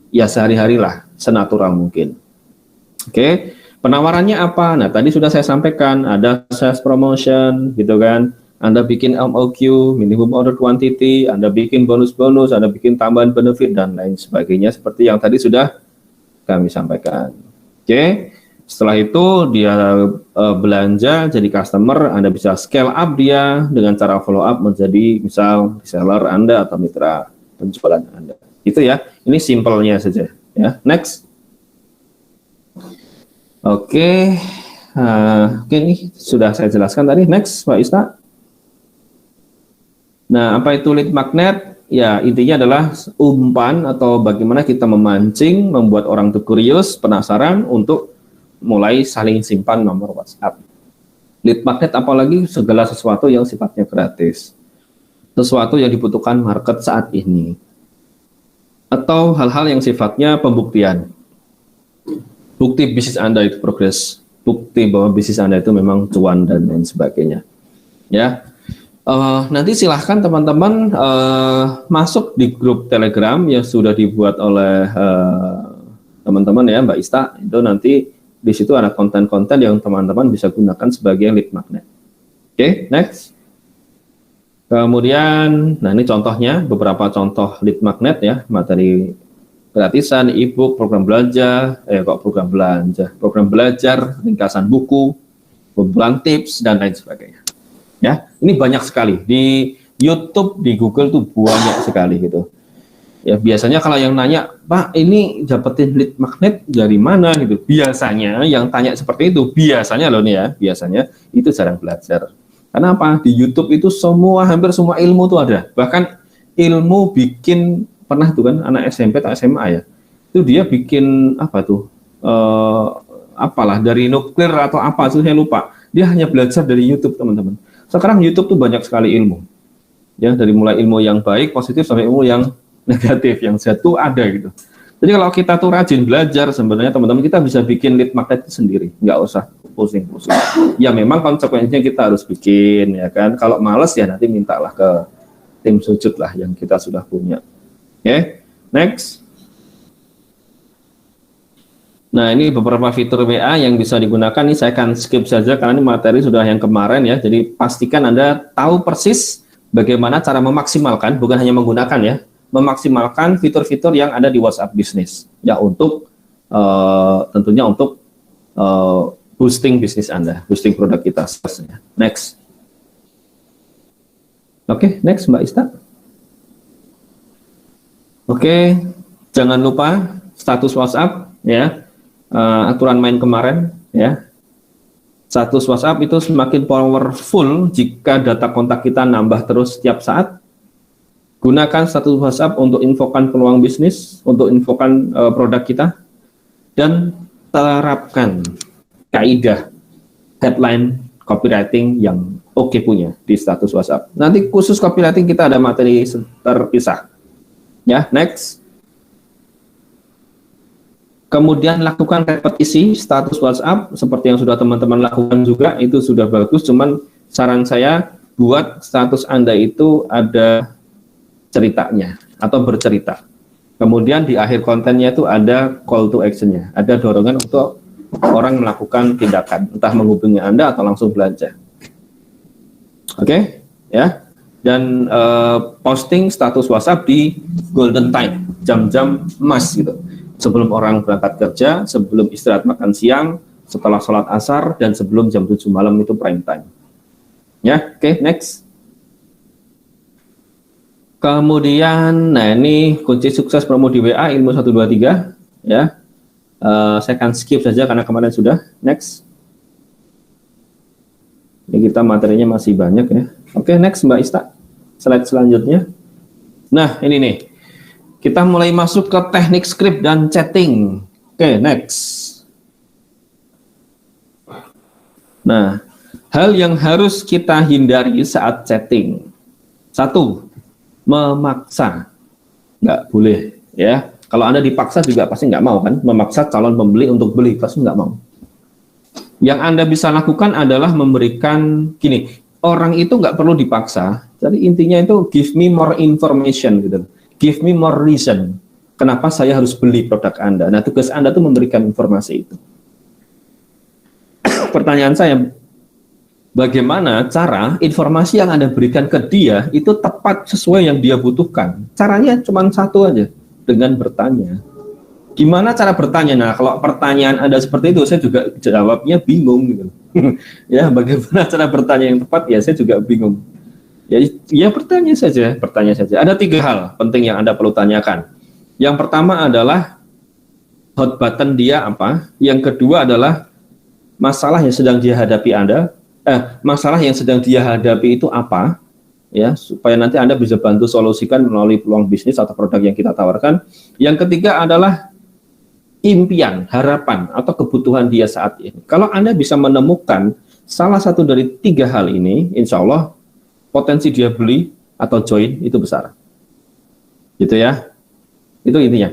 ya sehari-hari lah, senatural mungkin. Oke, penawarannya apa? Nah, tadi sudah saya sampaikan, ada sales promotion, gitu kan. Anda bikin MOQ, minimum order quantity, Anda bikin bonus-bonus, Anda bikin tambahan benefit, dan lain sebagainya, seperti yang tadi sudah kami sampaikan. Oke, setelah itu dia belanja jadi customer, Anda bisa scale up dia dengan cara follow up menjadi misal reseller Anda atau mitra penjualan Anda. Itu ya, ini simpelnya saja. Ya, next. Oke, ini sudah saya jelaskan tadi. Next, Pak Ista. Nah, apa itu lead magnet? Ya, intinya adalah umpan atau bagaimana kita memancing, membuat orang itu curious, penasaran untuk mulai saling simpan nomor WhatsApp. Lead magnet apalagi segala sesuatu yang sifatnya gratis. Sesuatu yang dibutuhkan market saat ini. Atau hal-hal yang sifatnya pembuktian. Bukti bisnis Anda itu progres. Bukti bahwa bisnis Anda itu memang cuan dan lain sebagainya. Ya. Nanti silahkan teman-teman masuk di grup Telegram yang sudah dibuat oleh teman-teman ya Mbak Ista. Itu nanti di situ ada konten-konten yang teman-teman bisa gunakan sebagai lead magnet. Oke, next. Kemudian, nah ini contohnya beberapa contoh lead magnet ya, materi gratisan, e-book, program belajar, ringkasan buku, kumpulan tips dan lain sebagainya. Ya, ini banyak sekali di YouTube, di Google tuh banyak sekali gitu. Ya biasanya kalau yang nanya, Pak, ini dapetin lead magnet dari mana gitu. Biasanya yang tanya seperti itu, biasanya loh nih ya, biasanya itu jarang belajar. Karena apa? Di YouTube itu hampir semua ilmu tuh ada. Bahkan ilmu bikin pernah tuh kan anak SMP atau SMA ya, itu dia bikin apa tuh? Apalah dari nuklir atau apa tuh saya lupa. Dia hanya belajar dari YouTube teman-teman. Sekarang YouTube tuh banyak sekali ilmu, ya dari mulai ilmu yang baik, positif sampai ilmu yang negatif, yang jatuh ada gitu. Jadi kalau kita tuh rajin belajar, sebenarnya teman-teman kita bisa bikin lead magnet sendiri, nggak usah pusing-pusing. Ya memang konsekuensinya kita harus bikin, ya kan. Kalau males ya nanti mintalah ke tim sujud lah yang kita sudah punya. Oke, next. Nah, ini beberapa fitur WA yang bisa digunakan. Ini saya akan skip saja karena ini materi sudah yang kemarin ya. Jadi pastikan Anda tahu persis bagaimana cara memaksimalkan, bukan hanya menggunakan ya, memaksimalkan fitur-fitur yang ada di WhatsApp Business. Ya, untuk tentunya untuk boosting bisnis Anda, boosting produk kita. Next. Oke, next Mbak Ista. Oke, jangan lupa status WhatsApp ya. Aturan main kemarin ya. Status WhatsApp itu semakin powerful jika data kontak kita nambah terus setiap saat. Gunakan status WhatsApp untuk infokan peluang bisnis, untuk infokan produk kita, dan terapkan kaidah headline copywriting yang oke punya di status WhatsApp. Nanti khusus copywriting kita ada materi terpisah. Ya, next. Kemudian lakukan repetisi status WhatsApp seperti yang sudah teman-teman lakukan juga, itu sudah bagus. Cuman saran saya buat status Anda itu ada ceritanya atau bercerita. Kemudian di akhir kontennya itu ada call to action-nya, ada dorongan untuk orang melakukan tindakan, entah menghubungi Anda atau langsung belanja. Oke, ya. Dan posting status WhatsApp di golden time, jam-jam emas gitu. Sebelum orang berangkat kerja, sebelum istirahat makan siang, setelah sholat asar, dan sebelum jam 7 malam itu prime time. Ya, oke, next. Kemudian, nah ini kunci sukses promo di WA ilmu 123 ya. Saya akan skip saja karena kemarin sudah. Next. Ini kita materinya masih banyak ya. Oke, next Mbak Ista. Slide selanjutnya. Nah, ini nih. Kita mulai masuk ke teknik script dan chatting. Oke, next. Nah, hal yang harus kita hindari saat chatting. 1. Memaksa, nggak boleh ya. Kalau Anda dipaksa juga pasti nggak mau kan, memaksa calon pembeli untuk beli pasti nggak mau. Yang Anda bisa lakukan adalah memberikan gini, orang itu nggak perlu dipaksa. Jadi intinya itu give me more information gitu, give me more reason kenapa saya harus beli produk Anda. Nah, tugas Anda tuh memberikan informasi itu. Pertanyaan saya, bagaimana cara informasi yang Anda berikan ke dia itu tepat sesuai yang dia butuhkan? Caranya cuma satu aja, dengan bertanya. Gimana cara bertanya? Nah, kalau pertanyaan Anda seperti itu, saya juga jawabnya bingung gitu. Ya, bagaimana cara bertanya yang tepat? Ya, saya juga bingung. Ya bertanya saja, bertanya saja. Ada 3 hal penting yang Anda perlu tanyakan. Yang pertama adalah hot button dia apa? Yang kedua adalah masalah yang sedang dia hadapi masalah yang sedang dia hadapi itu apa, ya, supaya nanti Anda bisa bantu solusikan melalui peluang bisnis atau produk yang kita tawarkan. Yang ketiga adalah impian, harapan, atau kebutuhan dia saat ini. Kalau Anda bisa menemukan salah satu dari 3 hal ini, insya Allah potensi dia beli atau join itu besar. Gitu ya, itu intinya.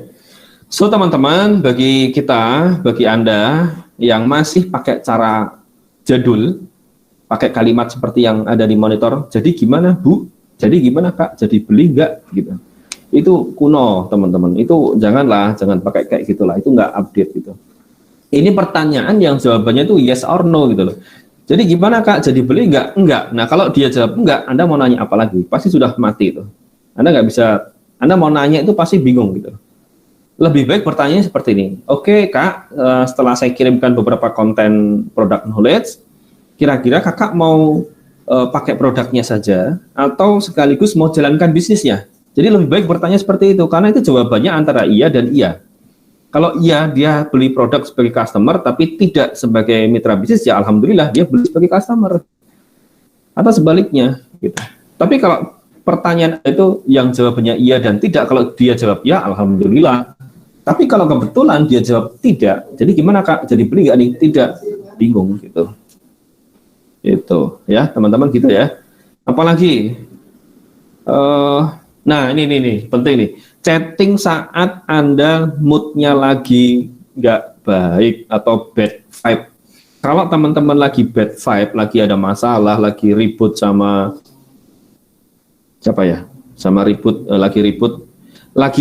So teman-teman, bagi kita, bagi Anda yang masih pakai cara jadul, pakai kalimat seperti yang ada di monitor, jadi gimana Bu? Jadi gimana Kak? Jadi beli nggak? Gitu. Itu kuno teman-teman, itu jangan pakai kayak gitulah, itu nggak update gitu. Ini pertanyaan yang jawabannya itu yes or no gitu loh. Jadi gimana Kak? Jadi beli nggak? Enggak. Nah kalau dia jawab enggak, Anda mau nanya apa lagi? Pasti sudah mati itu. Anda nggak bisa, Anda mau nanya itu pasti bingung gitu. Lebih baik pertanyaan seperti ini. Oke Kak, setelah saya kirimkan beberapa konten product knowledge, kira-kira Kakak mau pakai produknya saja atau sekaligus mau jalankan bisnisnya? Jadi lebih baik bertanya seperti itu, karena itu jawabannya antara iya dan iya. Kalau iya, dia beli produk sebagai customer tapi tidak sebagai mitra bisnis, ya alhamdulillah dia beli sebagai customer. Atau sebaliknya gitu. Tapi kalau pertanyaan itu yang jawabannya iya dan tidak, kalau dia jawab ya alhamdulillah. Tapi kalau kebetulan dia jawab tidak, jadi gimana Kak? Jadi beli nggak nih? Tidak, bingung gitu. Itu ya teman-teman gitu ya. Apalagi nah ini penting nih, chatting saat Anda moodnya lagi nggak baik atau bad vibe. Kalau teman-teman lagi bad vibe, lagi ada masalah, lagi ribut sama siapa ya, lagi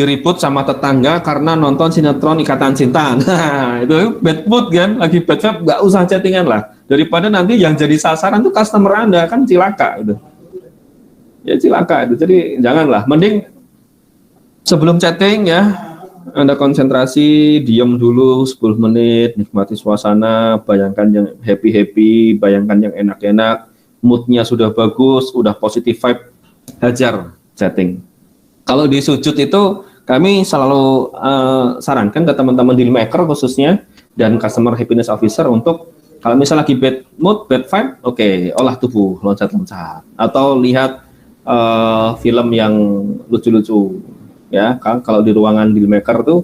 ribut sama tetangga karena nonton sinetron Ikatan Cinta. Nah, itu bad mood kan, lagi bad vibe, nggak usah chattingan lah. Daripada nanti yang jadi sasaran tuh customer Anda, kan cilaka gitu. Ya cilaka itu. Jadi janganlah. Mending sebelum chatting ya, Anda konsentrasi, diam dulu 10 menit, nikmati suasana, bayangkan yang happy-happy, bayangkan yang enak-enak, moodnya sudah bagus, udah positive vibe, hajar chatting. Kalau di sujud itu Kami selalu sarankan ke teman-teman deal maker khususnya dan customer happiness officer untuk kalau misalnya lagi bad mood, bad vibe, oke, olah tubuh, loncat-loncat, atau lihat film yang lucu-lucu, ya. Kalau di ruangan deal maker tuh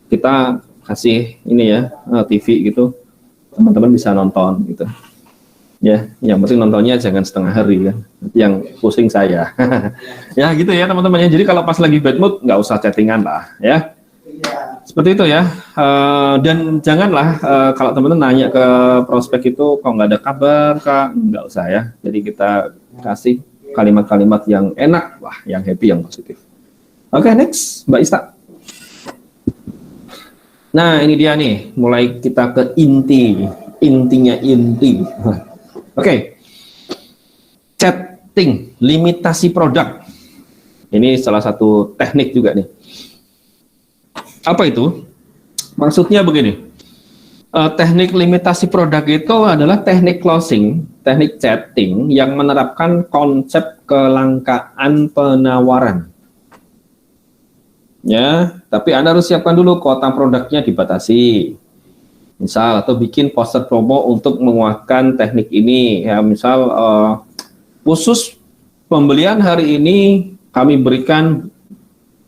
kita kasih ini ya TV gitu, teman-teman bisa nonton gitu. Ya, yang penting nontonnya jangan setengah hari ya, yang pusing saya. Ya gitu ya teman-teman ya. Jadi kalau pas lagi bad mood nggak usah chattingan lah ya. Seperti itu ya. Dan janganlah kalau teman-teman nanya ke prospek itu kok nggak ada kabar kak, nggak usah ya. Jadi kita kasih kalimat-kalimat yang enak, wah yang happy, yang positif. Oke, next Mbak Ista. Nah ini dia nih, mulai kita ke intinya inti. Oke, chatting, limitasi produk. Ini salah satu teknik juga nih. Apa itu? Maksudnya begini, teknik limitasi produk itu adalah teknik closing, teknik chatting yang menerapkan konsep kelangkaan penawaran. Ya, tapi Anda harus siapkan dulu kuota produknya dibatasi. Misal atau bikin poster promo untuk menguatkan teknik ini ya, misal khusus pembelian hari ini kami berikan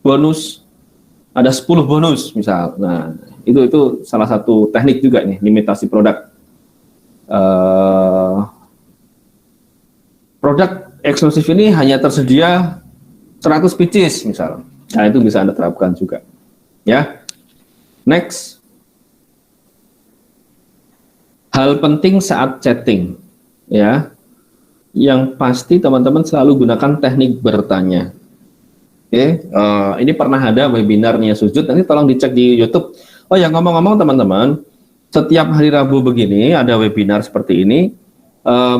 bonus, ada 10 bonus misal. Nah itu salah satu teknik juga nih, limitasi produk. Produk eksklusif ini hanya tersedia 100 pieces misal. Nah itu bisa Anda terapkan juga ya. Next, hal penting saat chatting, ya, yang pasti teman-teman selalu gunakan teknik bertanya. Oke, ini pernah ada webinarnya Sujud, nanti tolong dicek di YouTube. Oh ya, ngomong-ngomong teman-teman, setiap hari Rabu begini ada webinar seperti ini.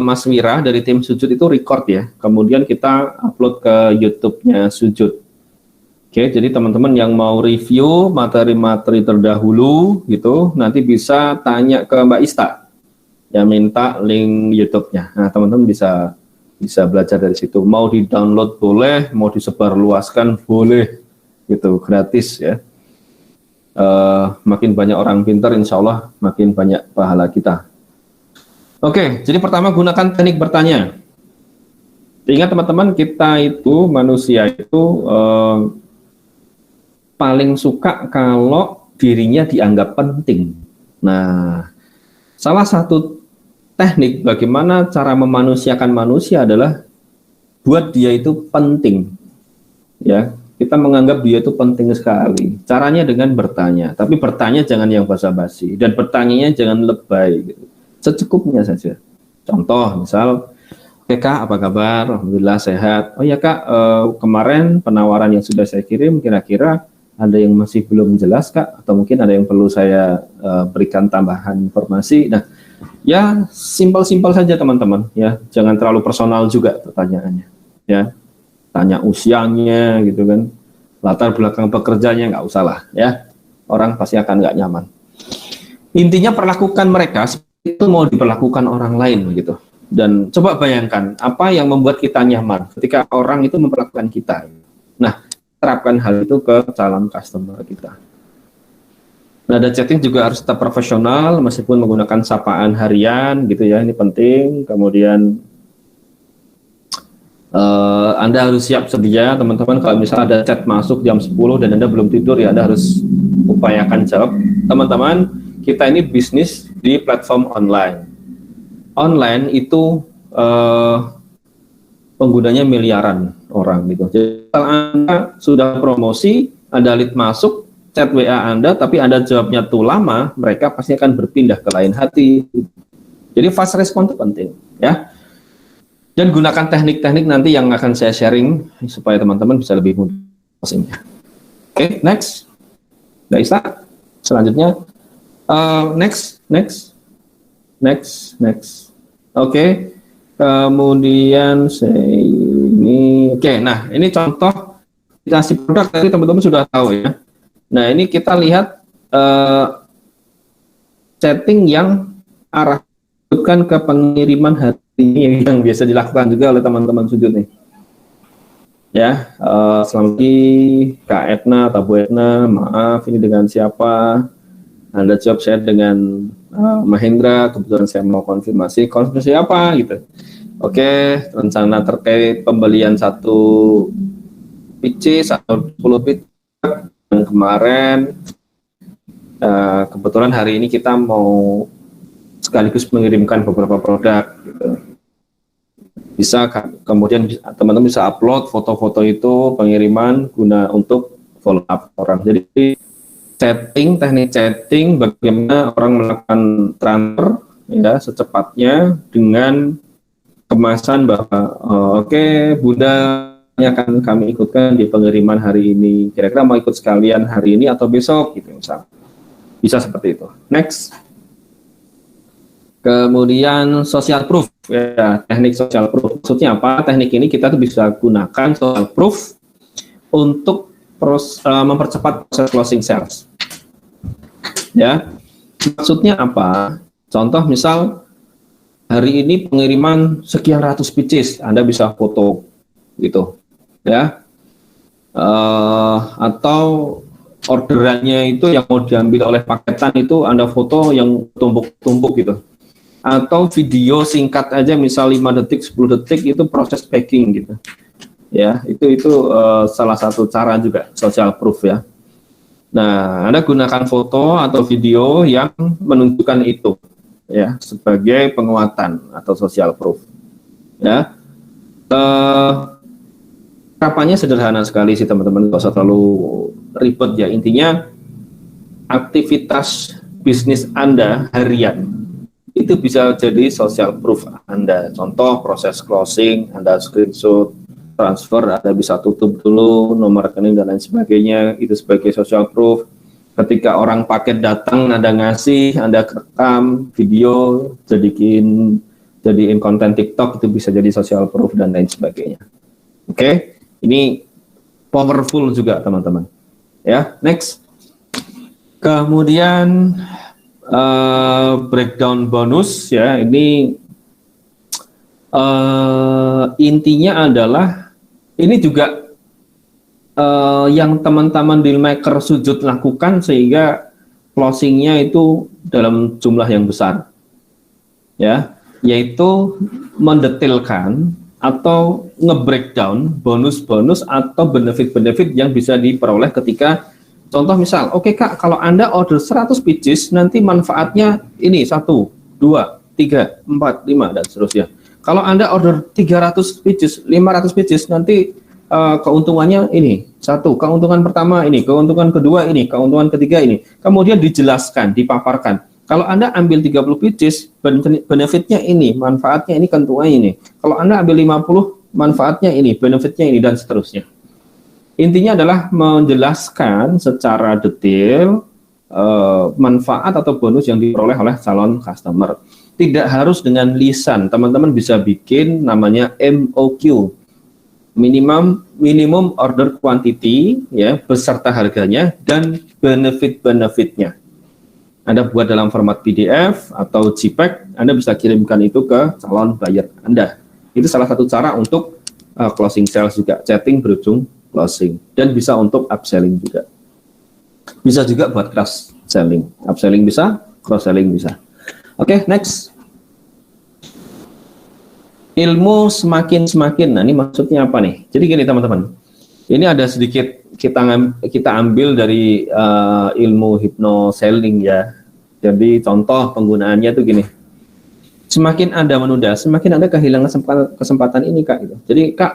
Mas Wira dari tim Sujud itu record ya, kemudian kita upload ke YouTube-nya Sujud. Oke, jadi teman-teman yang mau review materi-materi terdahulu gitu, nanti bisa tanya ke Mbak Ista. Yang minta link YouTube-nya. Nah, teman-teman bisa belajar dari situ. Mau di-download boleh, mau disebarluaskan boleh, gitu, gratis ya. Makin banyak orang pintar, insya Allah makin banyak pahala kita. Oke, jadi pertama gunakan teknik bertanya. Ingat teman-teman, kita itu manusia itu paling suka kalau dirinya dianggap penting. Nah, salah satu teknik bagaimana cara memanusiakan manusia adalah buat dia itu penting, ya. Kita menganggap dia itu penting sekali. Caranya dengan bertanya, tapi bertanya jangan yang basa-basi dan bertanyanya jangan lebay, gitu. Secukupnya saja. Contoh, misal, oke Kak, apa kabar? Alhamdulillah sehat. Oh ya Kak, kemarin penawaran yang sudah saya kirim kira-kira ada yang masih belum jelas Kak, atau mungkin ada yang perlu saya berikan tambahan informasi. Nah, ya simpel-simpel saja teman-teman ya, jangan terlalu personal juga pertanyaannya ya, tanya usianya gitu kan, latar belakang pekerjaannya nggak usah lah ya, orang pasti akan nggak nyaman. Intinya perlakukan mereka seperti itu mau diperlakukan orang lain begitu, dan coba bayangkan apa yang membuat kita nyaman ketika orang itu memperlakukan kita. Nah, terapkan hal itu ke calon customer kita. Nada chatting juga harus tetap profesional meskipun menggunakan sapaan harian gitu ya, ini penting. Kemudian Anda harus siap sedia teman-teman, kalau misalnya ada chat masuk jam 10 dan Anda belum tidur ya Anda harus upayakan jawab. Teman-teman, kita ini bisnis di platform online. Online itu penggunanya miliaran orang gitu. Jadi kalau Anda sudah promosi, ada lead masuk, chat WA Anda, tapi Anda jawabnya tuh lama, mereka pasti akan berpindah ke lain hati. Jadi fast respon itu penting, ya. Dan gunakan teknik-teknik nanti yang akan saya sharing supaya teman-teman bisa lebih mudah closingnya. Oke, next. Mbak Ista, selanjutnya. Next. Oke. Kemudian ini, oke. Nah, ini contoh limitasi produk tadi teman-teman sudah tahu ya. Nah, ini kita lihat chatting yang arahkan ke pengiriman hari ini yang biasa dilakukan juga oleh teman-teman Sujud nih. Ya, selamat pagi Kak Etna atau Bu Etna. Maaf, ini dengan siapa? Anda jawab saya dengan Mahendra. Kebetulan saya mau konfirmasi apa gitu. Oke, rencana terkait pembelian satu PC atau 10 PC yang kemarin. Kebetulan hari ini kita mau sekaligus mengirimkan beberapa produk gitu. Bisa kemudian teman-teman bisa upload foto-foto itu pengiriman guna untuk follow up orang. Jadi teknik chatting bagaimana orang melakukan transfer ya secepatnya dengan kemasan bahwa oke, Bunda akan kami ikutkan di pengiriman hari ini. Kira-kira mau ikut sekalian hari ini atau besok gitu misal. Bisa seperti itu. Next. Kemudian social proof, ya, teknik social proof. Maksudnya apa? Teknik ini kita tuh bisa gunakan social proof untuk mempercepat proses closing sales. Ya, maksudnya apa? Contoh misal hari ini pengiriman sekian ratus pieces, Anda bisa foto, gitu, ya. Atau orderannya itu yang mau diambil oleh paketan itu Anda foto yang tumpuk-tumpuk gitu. Atau video singkat aja misal 5 detik 10 detik itu proses packing gitu ya, itu salah satu cara juga social proof ya. Nah, Anda gunakan foto atau video yang menunjukkan itu ya sebagai penguatan atau social proof ya. Kapannya sederhana sekali sih teman-teman, nggak usah terlalu ribet ya. Intinya aktivitas bisnis Anda harian itu bisa jadi social proof Anda. Contoh proses closing, Anda screenshot, transfer, Anda bisa tutup dulu nomor rekening dan lain sebagainya, itu sebagai social proof. Ketika orang paket datang, Anda ngasih, Anda rekam video, jadiin konten TikTok, itu bisa jadi social proof dan lain sebagainya. Oke, ini powerful juga teman-teman. Ya, next. Kemudian breakdown bonus ya, ini intinya adalah ini juga yang teman-teman dealmaker sujud lakukan sehingga closingnya itu dalam jumlah yang besar ya, yaitu mendetailkan atau nge-breakdown bonus-bonus atau benefit-benefit yang bisa diperoleh ketika contoh misal, oke Kak, kalau Anda order 100 pieces, nanti manfaatnya ini 1, 2, 3, 4, 5, dan seterusnya. Kalau Anda order 300 pieces, 500 pieces, nanti keuntungannya ini, 1, keuntungan pertama ini, keuntungan kedua ini, keuntungan ketiga ini. Kemudian dijelaskan, dipaparkan. Kalau Anda ambil 30 pieces, benefitnya ini, manfaatnya ini, keuntungannya ini. Kalau Anda ambil 50, manfaatnya ini, benefitnya ini, dan seterusnya. Intinya adalah menjelaskan secara detail manfaat atau bonus yang diperoleh oleh calon customer. Tidak harus dengan lisan, teman-teman bisa bikin namanya MOQ, minimum order quantity ya, beserta harganya dan benefit-benefitnya. Anda buat dalam format PDF atau JPEG, Anda bisa kirimkan itu ke calon buyer Anda. Itu salah satu cara untuk closing sales juga, chatting berujung closing, dan bisa untuk upselling juga. Bisa juga buat cross selling, upselling bisa, cross selling bisa. Oke, next. Ilmu semakin. Nah, ini maksudnya apa nih? Jadi gini teman-teman, ini ada sedikit kita ambil dari ilmu hypnoselling ya. Jadi contoh penggunaannya tuh gini. Semakin Anda menunda, semakin Anda kehilangan kesempatan ini Kak. Gitu. Jadi Kak,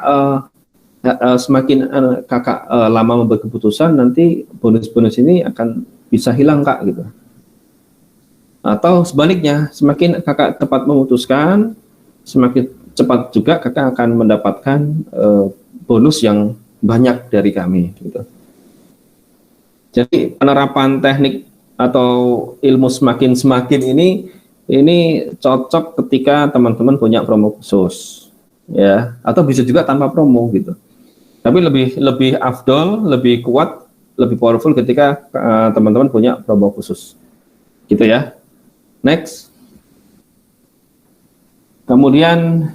semakin kakak lama membuat keputusan, nanti bonus-bonus ini akan bisa hilang Kak gitu. Atau sebaliknya, semakin kakak cepat memutuskan, semakin cepat juga kakak akan mendapatkan bonus yang banyak dari kami gitu. Jadi penerapan teknik atau ilmu semakin ini cocok ketika teman-teman punya promo khusus ya, atau bisa juga tanpa promo gitu. Tapi lebih afdol, lebih kuat, lebih powerful ketika teman-teman punya promo khusus. Gitu ya. Next. Kemudian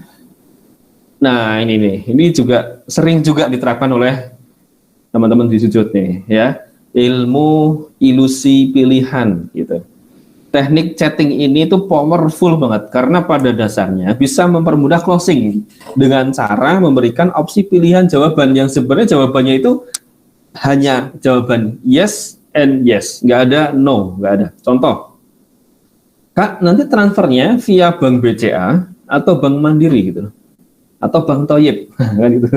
Nah, ini juga sering juga diterapkan oleh teman-teman di sujud nih, ya. Ilmu ilusi pilihan gitu. Teknik chatting ini tuh powerful banget karena pada dasarnya bisa mempermudah closing dengan cara memberikan opsi pilihan jawaban yang sebenarnya jawabannya itu hanya jawaban yes and yes, nggak ada no, nggak ada. Contoh, Kak, nanti transfernya via Bank BCA atau Bank Mandiri gitu, atau Bank Toyib, kan gitu.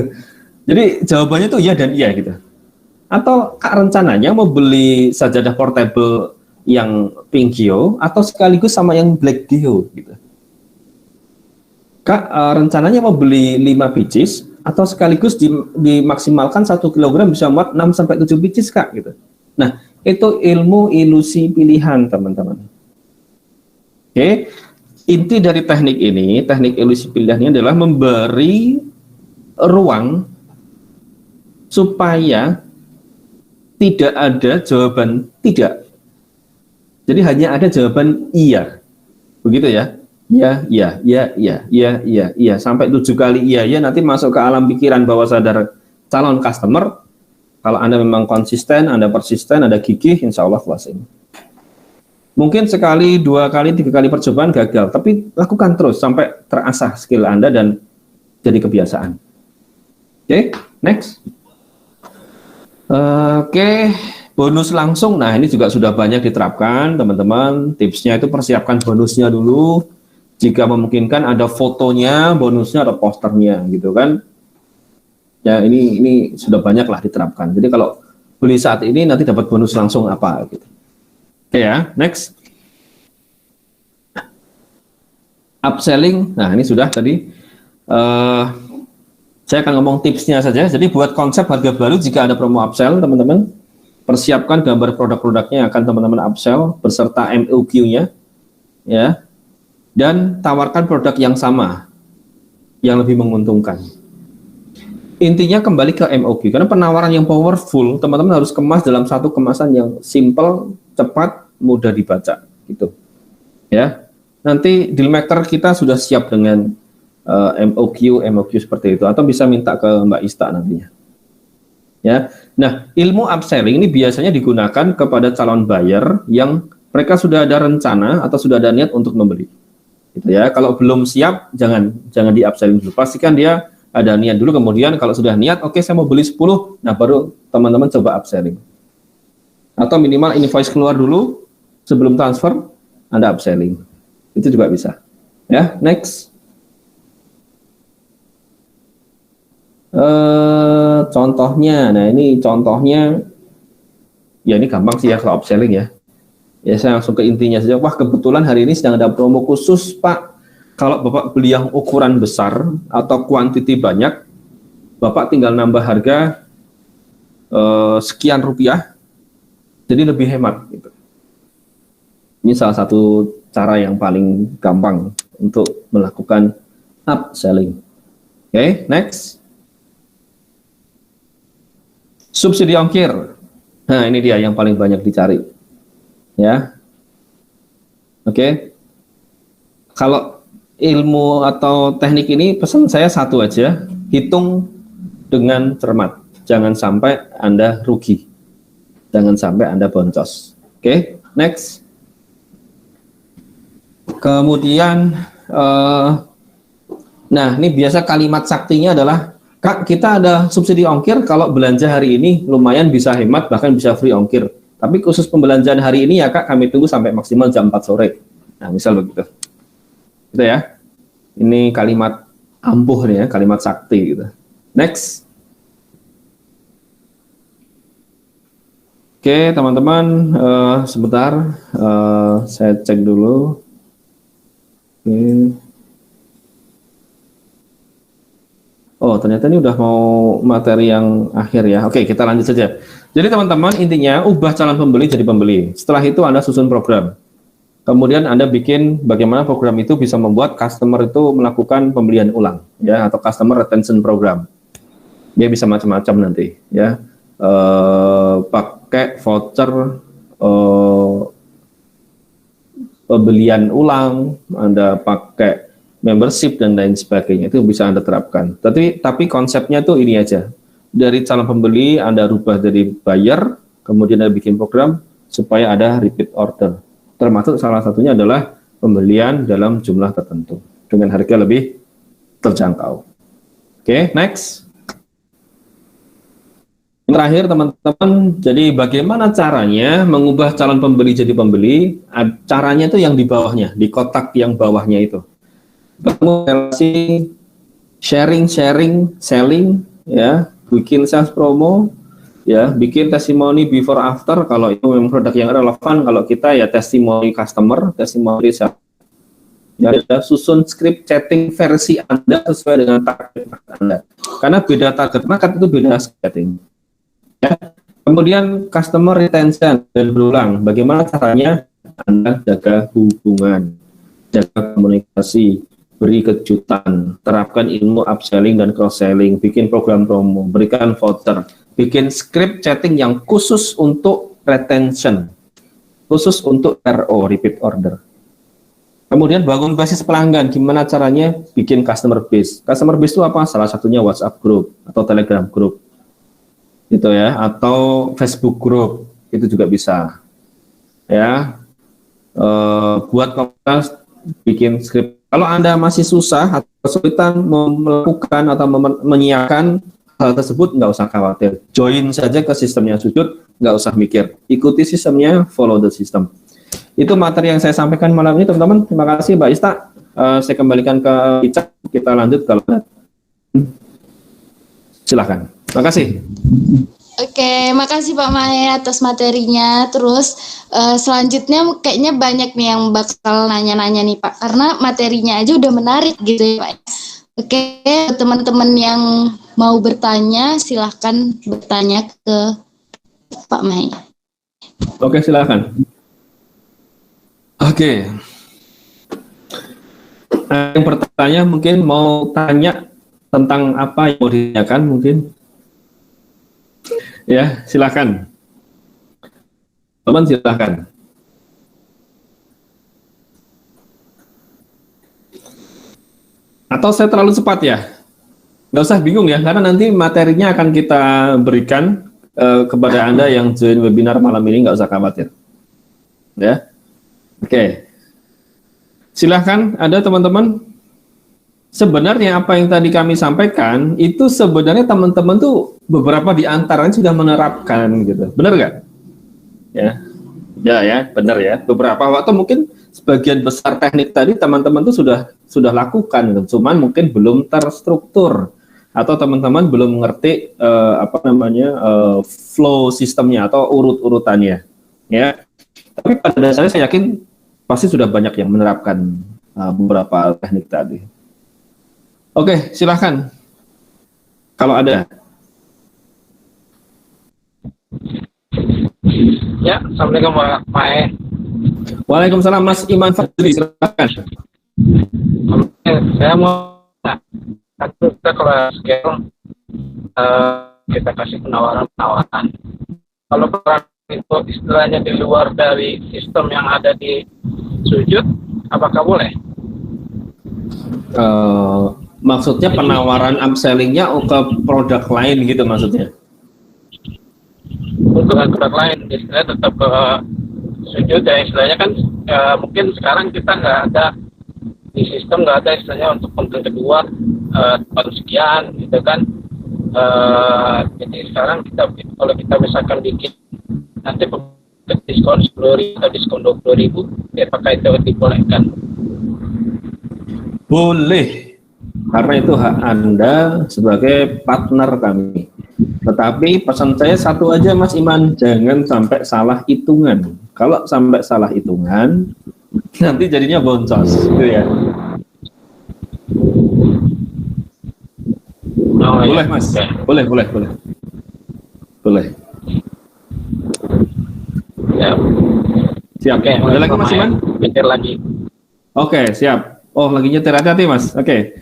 Jadi jawabannya tuh iya dan iya gitu. Atau Kak rencananya mau beli sajadah portable yang pink Gio atau sekaligus sama yang black Gio gitu. Kak rencananya mau beli 5 pieces atau sekaligus dimaksimalkan 1 kilogram bisa muat 6 sampai 7 pieces Kak gitu. Nah, itu ilmu ilusi pilihan teman-teman. Oke. Inti dari teknik ini, teknik ilusi pilihan ini adalah memberi ruang supaya tidak ada jawaban tidak. Jadi hanya ada jawaban iya, begitu ya? Iya, iya, iya, iya, iya, iya, iya, sampai 7 kali iya, ya nanti masuk ke alam pikiran bawah sadar calon customer. Kalau Anda memang konsisten, Anda persisten, Anda gigih, insya Allah closing. Mungkin sekali, 2 kali, 3 kali percobaan gagal, tapi lakukan terus sampai terasah skill Anda dan jadi kebiasaan. Oke, next. Oke. Bonus langsung, nah ini juga sudah banyak diterapkan teman-teman. Tipsnya itu persiapkan bonusnya dulu. Jika memungkinkan ada fotonya, bonusnya ada posternya gitu kan. Ya ini sudah banyak lah diterapkan. Jadi kalau beli saat ini nanti dapat bonus langsung apa gitu. Oke ya, next. Upselling, nah ini sudah tadi. Saya akan ngomong tipsnya saja. Jadi buat konsep harga baru jika ada promo upsell teman-teman, persiapkan gambar produk-produknya yang akan teman-teman upsell beserta MOQ-nya, ya, dan tawarkan produk yang sama, yang lebih menguntungkan. Intinya kembali ke MOQ, karena penawaran yang powerful, teman-teman harus kemas dalam satu kemasan yang simple, cepat, mudah dibaca, gitu. Ya, nanti dealmaker kita sudah siap dengan MOQ seperti itu, atau bisa minta ke Mbak Ista nantinya. Ya, nah ilmu upselling ini biasanya digunakan kepada calon buyer yang mereka sudah ada rencana atau sudah ada niat untuk membeli. Gitu ya. Kalau belum siap, jangan di upselling dulu. Pastikan dia ada niat dulu. Kemudian kalau sudah niat, oke, saya mau beli 10, nah baru teman-teman coba upselling. Atau minimal invoice keluar dulu sebelum transfer, Anda upselling. Itu juga bisa. Ya, next. Contohnya, nah ini contohnya, ya ini gampang sih ya kalau upselling ya. Ya saya langsung ke intinya saja. Wah kebetulan hari ini sedang ada promo khusus Pak. Kalau Bapak beli yang ukuran besar atau kuantiti banyak, Bapak tinggal nambah harga sekian rupiah, jadi lebih hemat. Gitu. Ini salah satu cara yang paling gampang untuk melakukan upselling. Oke, next. Subsidi ongkir. Nah, ini dia yang paling banyak dicari. Ya. Oke. Kalau ilmu atau teknik ini pesan saya satu aja, hitung dengan cermat. Jangan sampai Anda rugi. Jangan sampai Anda boncos. Oke, next. Kemudian nah, ini biasa kalimat saktinya adalah Kak, kita ada subsidi ongkir, kalau belanja hari ini lumayan bisa hemat, bahkan bisa free ongkir. Tapi khusus pembelanjaan hari ini ya Kak, kami tunggu sampai maksimal jam 4 sore. Nah, misal begitu. Gitu ya. Ini kalimat ampuh nih ya, kalimat sakti gitu. Next. Oke, teman-teman, sebentar. Saya cek dulu. Oke. Oh, ternyata ini udah mau materi yang akhir ya. Oke, kita lanjut saja. Jadi teman-teman, intinya ubah calon pembeli jadi pembeli. Setelah itu Anda susun program. Kemudian Anda bikin bagaimana program itu bisa membuat customer itu melakukan pembelian ulang, ya, atau customer retention program. Dia bisa macam-macam nanti, ya. Pakai voucher pembelian ulang, Anda pakai membership dan lain sebagainya, itu bisa Anda terapkan. Tapi konsepnya tuh ini aja. Dari calon pembeli Anda rubah dari buyer, kemudian Anda bikin program supaya ada repeat order. Termasuk salah satunya adalah pembelian dalam jumlah tertentu dengan harga lebih terjangkau. Oke, next. Terakhir teman-teman, jadi bagaimana caranya mengubah calon pembeli jadi pembeli? Caranya itu yang di bawahnya, di kotak yang bawahnya itu. Bangun relasi, sharing, selling, ya, bikin sales promo, ya, bikin testimoni before after kalau itu memang produk yang relevan. Kalau kita ya testimoni customer, testimoni sales. Ya, susun script chatting versi Anda sesuai dengan target Anda. Karena beda target market itu beda setting. Ya. Kemudian customer retention dan berulang. Bagaimana caranya Anda jaga hubungan, jaga komunikasi, beri kejutan, terapkan ilmu upselling dan cross selling, bikin program promo, berikan voucher, bikin script chatting yang khusus untuk retention, khusus untuk RO repeat order. Kemudian bangun basis pelanggan, gimana caranya bikin customer base. Customer base itu apa? Salah satunya WhatsApp group atau Telegram group, gitu ya, atau Facebook group, itu juga bisa. Ya, buat komunitas, bikin script. Kalau Anda masih susah atau kesulitan melakukan atau menyiapkan hal tersebut, nggak usah khawatir. Join saja ke sistemnya Sujud, nggak usah mikir. Ikuti sistemnya, follow the system. Itu materi yang saya sampaikan malam ini, teman-teman. Terima kasih, Mbak Ista. Saya kembalikan ke Ica. Kita lanjut kalau silahkan. Terima kasih. Oke, makasih Pak Mae atas materinya. Terus selanjutnya kayaknya banyak nih yang bakal nanya-nanya nih Pak, karena materinya aja udah menarik gitu ya Pak. Oke, teman-teman yang mau bertanya silahkan bertanya ke Pak Mae. Oke, silahkan. Oke. Yang bertanya mungkin mau tanya tentang apa yang mau ditanyakan mungkin. Ya, silakan. Teman silakan. Atau saya terlalu cepat ya? Nggak usah bingung ya, karena nanti materinya akan kita berikan kepada Anda yang join webinar malam ini, nggak usah khawatir. Ya, oke. Silahkan, ada teman-teman. Sebenarnya apa yang tadi kami sampaikan, itu sebenarnya teman-teman tuh beberapa di antaranya sudah menerapkan gitu. Benar nggak? Ya, benar ya. Beberapa waktu mungkin sebagian besar teknik tadi teman-teman tuh sudah lakukan, gitu. Cuman mungkin belum terstruktur atau teman-teman belum mengerti flow sistemnya atau urut-urutannya. Ya. Tapi pada dasarnya saya yakin pasti sudah banyak yang menerapkan beberapa teknik tadi. Oke, silahkan. Kalau ada. Ya, Assalamualaikum Pak Mae. Waalaikumsalam Mas Iman Fadli, silahkan. Saya mau kita kelas scale kita kasih penawaran. Kalau perang itu istilahnya di luar dari sistem yang ada di Sujud, apakah boleh? Maksudnya penawaran upselling-nya ke produk lain gitu maksudnya? Untuk produk lain, istilahnya tetap ke Sujud ya, istilahnya kan mungkin sekarang kita nggak ada di sistem, nggak ada istilahnya untuk konten kedua tahun sekian gitu kan. Jadi sekarang kalau kita misalkan bikin nanti diskon 10.000 atau diskon 20.000, ya apakah itu dibolehkan? Boleh, karena itu hak Anda sebagai partner kami. Tetapi pesan saya satu aja Mas Iman, jangan sampai salah hitungan. Kalau sampai salah hitungan, nanti jadinya boncos, gitu ya. Oh, Boleh ya. Mas, Okay. boleh. Ya. Siap. Oke, Ada lagi Mas Iman? Pikir lagi. Oke, siap. Oh, lagi nyetir, hati-hati Mas. Oke.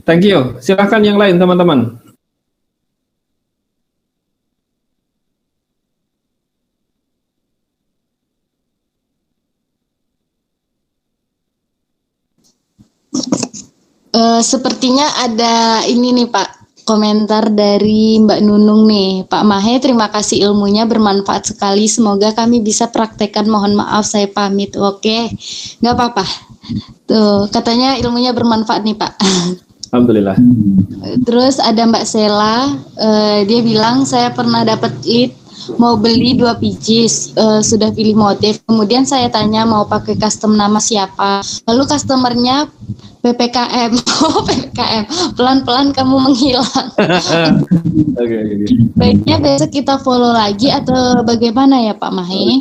Thank you. Silahkan yang lain teman-teman. Sepertinya ada ini nih Pak, komentar dari Mbak Nunung nih. Pak Mahe, terima kasih ilmunya bermanfaat sekali. Semoga kami bisa praktekkan. Mohon maaf saya pamit. Oke, nggak apa-apa. Tuh, katanya ilmunya bermanfaat nih Pak. Alhamdulillah. Terus ada Mbak Sela, dia bilang saya pernah dapat lead mau beli 2 biji, sudah pilih motif. Kemudian saya tanya mau pakai custom nama siapa. Lalu customernya PPKM. Oh, PPKM. Pelan-pelan kamu menghilang. Oke. Baiknya besok kita follow lagi atau bagaimana ya Pak Mahe?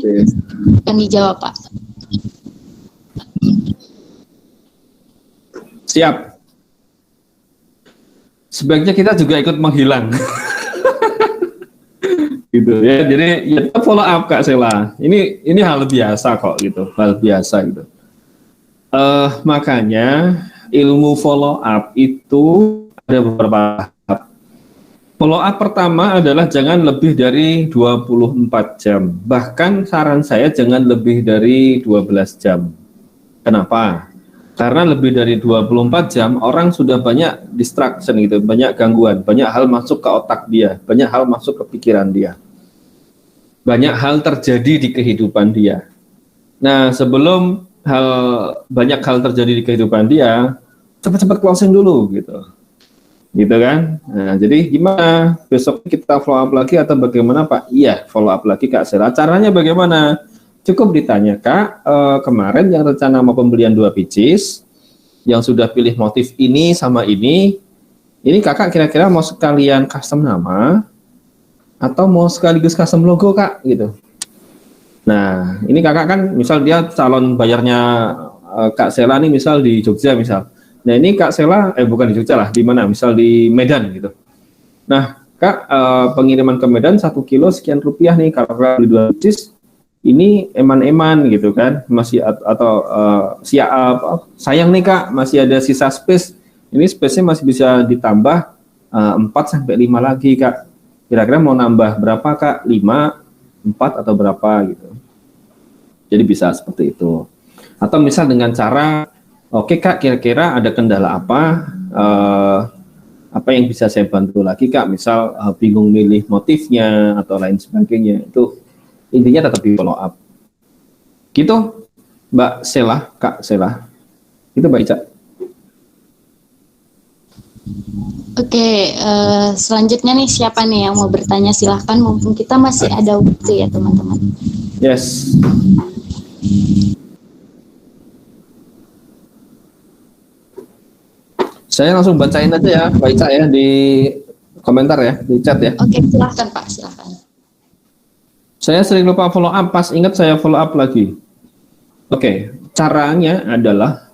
Akan dijawab Pak. Siap. Sebaiknya kita juga ikut menghilang. Gitu ya. Jadi ya kita follow up Kak Sela. Ini hal biasa kok gitu. Hal biasa gitu. Makanya ilmu follow up itu ada beberapa tahap. Follow up pertama adalah jangan lebih dari 24 jam. Bahkan saran saya jangan lebih dari 12 jam. Kenapa? Karena lebih dari 24 jam orang sudah banyak distraction gitu, banyak gangguan, banyak hal masuk ke otak dia, banyak hal masuk ke pikiran dia. Banyak hal terjadi di kehidupan dia. Nah, sebelum banyak hal terjadi di kehidupan dia, cepat-cepat closing dulu gitu. Gitu kan? Nah, jadi gimana? Besok kita follow up lagi atau bagaimana Pak? Iya, follow up lagi Kak Sela. Caranya bagaimana? Cukup ditanya Kak, kemarin yang rencana mau pembelian 2 pieces, yang sudah pilih motif ini sama ini Kakak kira-kira mau sekalian custom nama atau mau sekaligus custom logo Kak gitu. Nah, ini Kakak kan misal dia calon bayarnya Kak Sela nih misal di Jogja misal. Nah, ini Kak Sela bukan di Jogja lah, di mana? Misal di Medan gitu. Nah, Kak, pengiriman ke Medan 1 kilo sekian rupiah nih kalau beli 2 pieces. Ini eman-eman gitu kan, masih atau siap sayang nih Kak, masih ada sisa space. Ini space-nya masih bisa ditambah 4 sampai 5 lagi Kak. Kira-kira mau nambah berapa Kak? 5, 4 atau berapa gitu. Jadi bisa seperti itu. Atau misal dengan cara oke Kak, kira-kira ada kendala apa yang bisa saya bantu lagi Kak? Misal bingung milih motifnya atau lain sebagainya. Itu intinya tetap di follow up. Gitu, Mbak Sela, Kak Sela. Itu Mbak Ica. Oke, selanjutnya nih siapa nih yang mau bertanya? Silahkan, mumpung kita masih ada waktu ya teman-teman. Yes. Saya langsung bacain aja ya, Mbak Ica ya, di komentar ya, di chat ya. Oke, silahkan Pak, silahkan. Saya sering lupa follow up, pas ingat saya follow up lagi. Oke, caranya adalah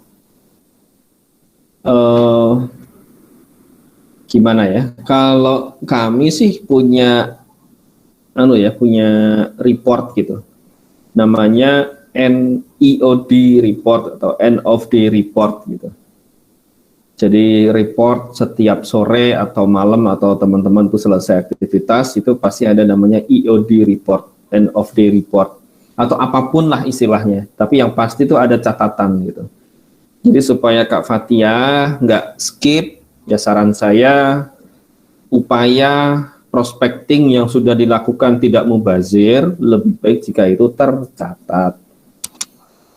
gimana ya? Kalau kami sih punya punya report gitu. Namanya NEOD report atau end of day report gitu. Jadi report setiap sore atau malam atau teman-teman tuh selesai aktivitas itu pasti ada namanya EOD report. End of day report atau apapun lah istilahnya, tapi yang pasti itu ada catatan gitu. Jadi supaya Kak Fatia nggak skip, ya saran saya upaya prospecting yang sudah dilakukan tidak mubazir, lebih baik jika itu tercatat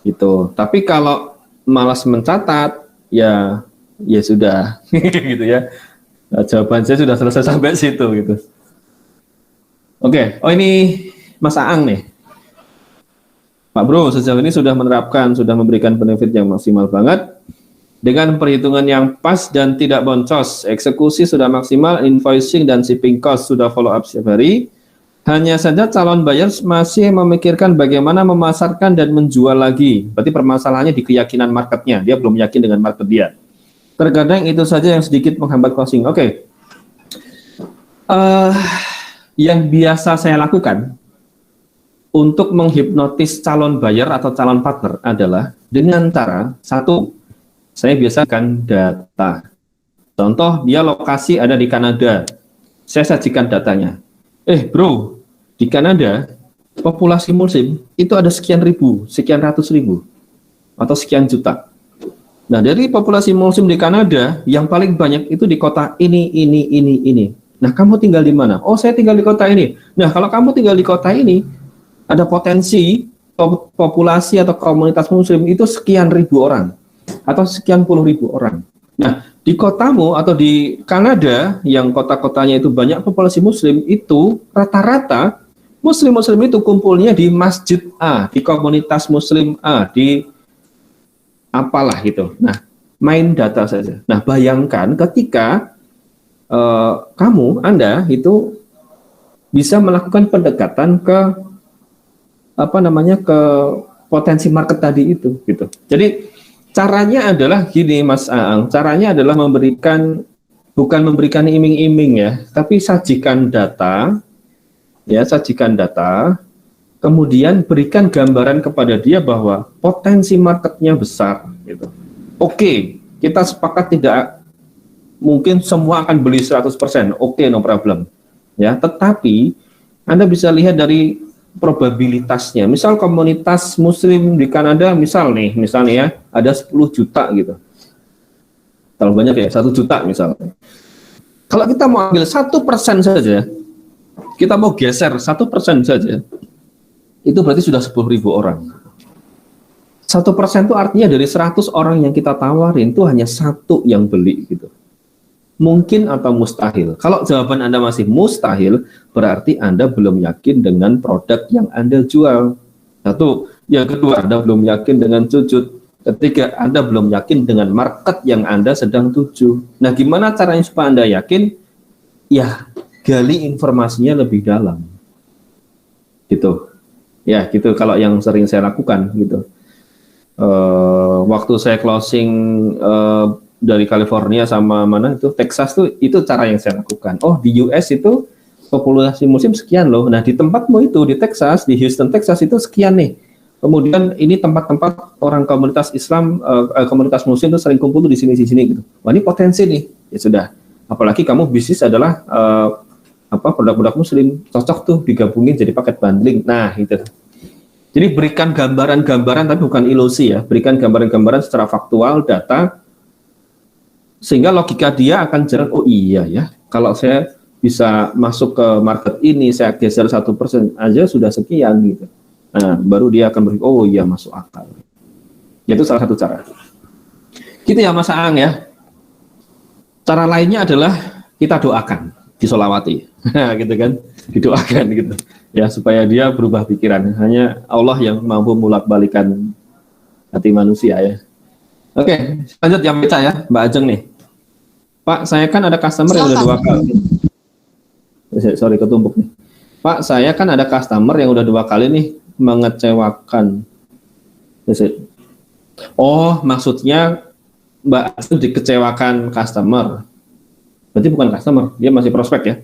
gitu. Tapi kalau malas mencatat ya sudah gitu ya. Nah, jawaban saya sudah selesai sampai situ gitu. Oke, ini Mas Aang nih. Pak Bro, sejauh ini sudah memberikan benefit yang maksimal banget. Dengan perhitungan yang pas dan tidak boncos. Eksekusi sudah maksimal, invoicing dan shipping cost sudah follow up setiap hari. Hanya saja calon buyer masih memikirkan bagaimana memasarkan dan menjual lagi. Berarti permasalahannya di keyakinan marketnya. Dia belum yakin dengan market dia. Terkadang itu saja yang sedikit menghambat closing. Oke. Yang biasa saya lakukan untuk menghipnotis calon buyer atau calon partner adalah dengan cara satu, saya biasakan data. Contoh, dia lokasi ada di Kanada. Saya sajikan datanya. Bro, di Kanada populasi muslim itu ada sekian ribu, sekian ratus ribu, atau sekian juta. Nah, dari populasi muslim di Kanada, yang paling banyak itu di kota ini. Nah, kamu tinggal di mana? Oh, saya tinggal di kota ini. Nah, kalau kamu tinggal di kota ini, ada potensi populasi atau komunitas muslim itu sekian ribu orang atau sekian puluh ribu orang. Nah, di kotamu atau di Kanada yang kota-kotanya itu banyak populasi muslim, itu rata-rata muslim-muslim itu kumpulnya di masjid A, di komunitas muslim A, di apalah gitu. Nah, main data saja. Nah, bayangkan ketika Anda itu bisa melakukan pendekatan ke ke potensi market tadi itu gitu. Jadi caranya adalah gini Mas Aang, caranya adalah bukan memberikan iming-iming ya, tapi sajikan data, kemudian berikan gambaran kepada dia bahwa potensi marketnya besar gitu. Oke, kita sepakat tidak mungkin semua akan beli 100%, oke, no problem. Ya, tetapi Anda bisa lihat dari probabilitasnya. Misal komunitas muslim di Kanada, misalnya ya, ada 10 juta gitu. Terlalu banyak ya, 1 juta misalnya. Kalau kita mau ambil 1% saja, kita mau geser 1% saja, itu berarti sudah 10.000 orang. 1% itu artinya dari 100 orang yang kita tawarin, itu hanya 1 yang beli gitu. Mungkin atau mustahil. Kalau jawaban Anda masih mustahil, berarti Anda belum yakin dengan produk yang Anda jual. Satu. Yang kedua, Anda belum yakin dengan Cucut. Ketiga, Anda belum yakin dengan market yang Anda sedang tuju. Nah, gimana caranya supaya Anda yakin? Ya, gali informasinya lebih dalam. Gitu. Ya, gitu kalau yang sering saya lakukan gitu. Waktu saya closing dari California sama mana itu Texas tuh, itu cara yang saya lakukan. Oh, di US itu populasi muslim sekian loh. Nah, di tempatmu itu di Texas, di Houston Texas itu sekian nih. Kemudian ini tempat-tempat orang komunitas Islam, komunitas muslim itu sering kumpul tuh di sini gitu. Wah, ini potensi nih. Ya sudah. Apalagi kamu bisnis adalah produk-produk muslim, cocok tuh digabungin jadi paket bundling. Nah, itu. Jadi berikan gambaran-gambaran tapi bukan ilusi ya. Berikan gambaran-gambaran secara faktual, data, sehingga logika dia akan jalan, oh iya ya, kalau saya bisa masuk ke market ini, saya geser 1% aja sudah sekian gitu. Nah, baru dia akan berpikir, oh iya masuk akal. Itu salah satu cara. Gitu ya Mas Aang ya. Cara lainnya adalah kita doakan, disolawati, gitu kan, didoakan gitu, ya supaya dia berubah pikiran. Hanya Allah yang mampu bolak-balikan hati manusia ya. Oke, lanjut yang baca ya, Mbak Ajeng nih. Pak, saya kan ada customer yang udah 2 kali. Sorry, ketumpuk nih. Pak, saya kan ada customer yang udah 2 kali nih mengecewakan. Oh, maksudnya Mbak Ajeng dikecewakan customer. Berarti bukan customer, dia masih prospek ya.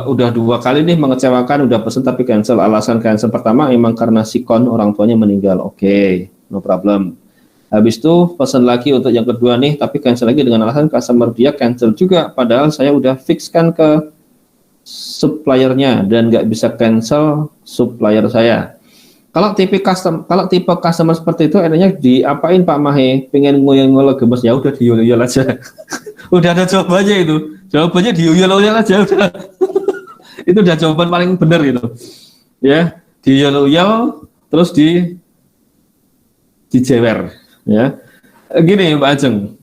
Udah 2 kali nih mengecewakan, udah pesen tapi cancel. Alasan cancel pertama emang karena sikon orang tuanya meninggal. Oke, no problem. Habis itu pesan lagi untuk yang kedua nih, tapi cancel lagi dengan alasan customer dia cancel juga. Padahal saya udah fixkan ke suppliernya dan nggak bisa cancel supplier saya. Kalau tipe customer seperti itu, enaknya diapain Pak Mahe? Pengen ngoyol gemes, ya udah diyol-yol aja. Udah ada jawabannya itu. Jawabannya diyol-yol aja udah. Itu udah jawaban paling benar gitu. Ya, diyol-yol terus dijewer. Ya, gini Mbak Ajeng.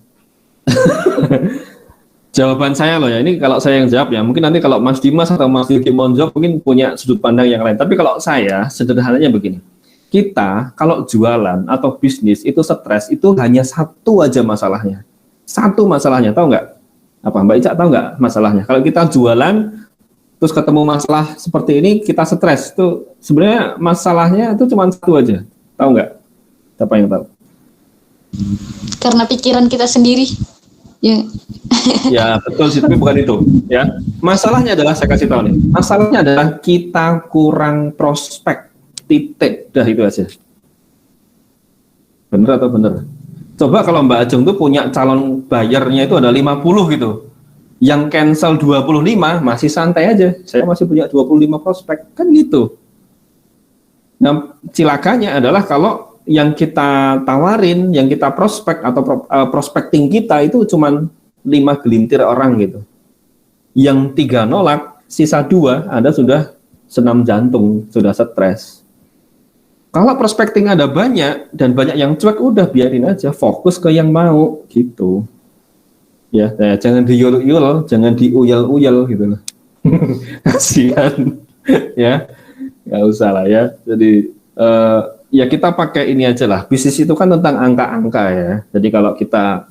Jawaban saya loh ya, ini kalau saya yang jawab ya, mungkin nanti kalau Mas Dimas atau Mas Yuki Monjok mungkin punya sudut pandang yang lain. Tapi kalau saya sederhananya begini, kita kalau jualan atau bisnis itu stres itu hanya satu aja masalahnya. Satu masalahnya, tahu nggak? Apa Mbak Ica tahu nggak masalahnya? Kalau kita jualan terus ketemu masalah seperti ini, kita stres, itu sebenarnya masalahnya itu cuma satu aja. Tahu nggak? Siapa yang tahu? Karena pikiran kita sendiri. Ya. Ya betul sih, tapi bukan itu. Ya, masalahnya adalah saya kasih tahu nih. Masalahnya adalah kita kurang prospek. Titik, dah itu aja. Bener atau bener? Coba kalau Mbak Ajeng tuh punya calon bayarnya itu ada 50 gitu. Yang cancel 25 masih santai aja. Saya masih punya 25 prospek, kan gitu. Nah, cilakanya adalah kalau yang kita tawarin, yang kita prospek atau prospecting kita itu cuma 5 gelintir orang gitu. Yang 3 nolak, sisa 2 Anda sudah senam jantung, sudah stres. Kalau prospecting ada banyak dan banyak yang cuek, udah biarin aja, fokus ke yang mau gitu. Ya, jangan diyul-yul, jangan diuyel-uyel gitu loh. Kasihan. Ya, nggak usah lah ya. Jadi ya kita pakai ini aja lah. Bisnis itu kan tentang angka-angka ya. Jadi kalau kita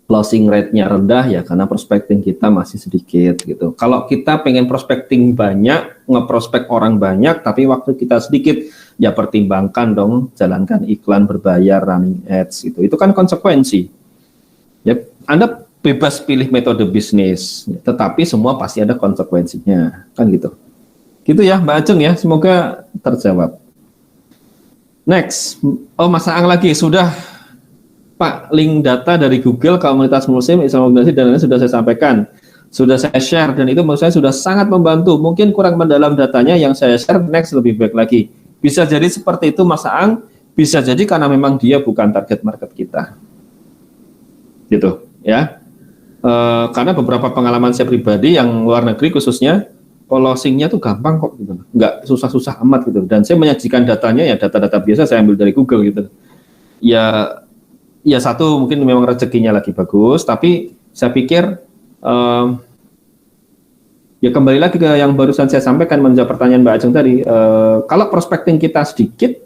closing rate-nya rendah ya karena prospecting kita masih sedikit gitu. Kalau kita pengen prospecting banyak, ngeprospek orang banyak, tapi waktu kita sedikit, ya pertimbangkan dong, jalankan iklan berbayar, running ads gitu. Itu kan konsekuensi. Ya, Anda bebas pilih metode bisnis, tetapi semua pasti ada konsekuensinya, kan gitu. Gitu ya, Mbak Ajeng ya, semoga terjawab. Next, Mas Aang lagi, sudah Pak, link data dari Google, komunitas muslim, Islam organisasi, dan lain-lain sudah saya sampaikan. Sudah saya share, dan itu menurut saya sudah sangat membantu. Mungkin kurang mendalam datanya yang saya share, next lebih baik lagi. Bisa jadi seperti itu Mas Aang, bisa jadi karena memang dia bukan target market kita. Gitu, ya. Karena beberapa pengalaman saya pribadi yang luar negeri khususnya, closing-nya tuh gampang kok, gitu. Nggak susah-susah amat gitu. Dan saya menyajikan datanya, ya data-data biasa saya ambil dari Google gitu. Ya satu mungkin memang rezekinya lagi bagus, tapi saya pikir ya kembali lagi ke yang barusan saya sampaikan menjawab pertanyaan Mbak Ajeng tadi. Kalau prospecting kita sedikit,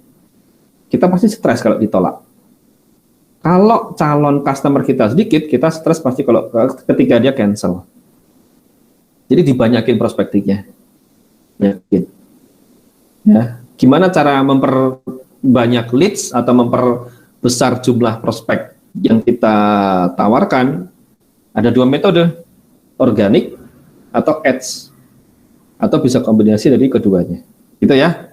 kita pasti stres kalau ditolak. Kalau calon customer kita sedikit, kita stres pasti kalau ketika dia cancel. Jadi dibanyakin prospectingnya. Ya, gimana cara memperbanyak leads atau memperbesar jumlah prospek yang kita tawarkan? Ada 2 metode, organik atau ads, atau bisa kombinasi dari keduanya. Gitu ya.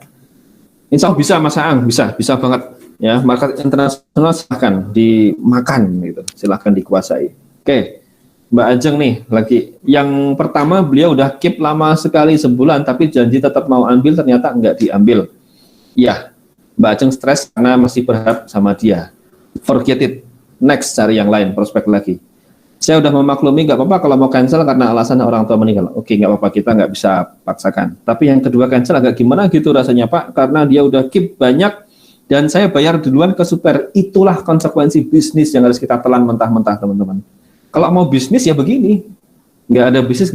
Insya Allah bisa Mas Aang, bisa banget. Ya, market internasional silahkan dimakan gitu, silahkan dikuasai. Oke, Mbak Ajeng nih lagi. Yang pertama beliau udah keep lama sekali sebulan, tapi janji tetap mau ambil, ternyata enggak diambil. Ya, Mbak Ajeng stres karena masih berharap sama dia. Forget it. Next, cari yang lain, prospek lagi. Saya udah memaklumi, nggak apa-apa kalau mau cancel karena alasan orang tua meninggal. Oke, nggak apa-apa, kita nggak bisa paksakan. Tapi yang kedua cancel agak gimana gitu rasanya Pak, karena dia udah keep banyak, dan saya bayar duluan ke super. Itulah konsekuensi bisnis yang harus kita telan mentah-mentah, teman-teman. Kalau mau bisnis ya begini, nggak ada bisnis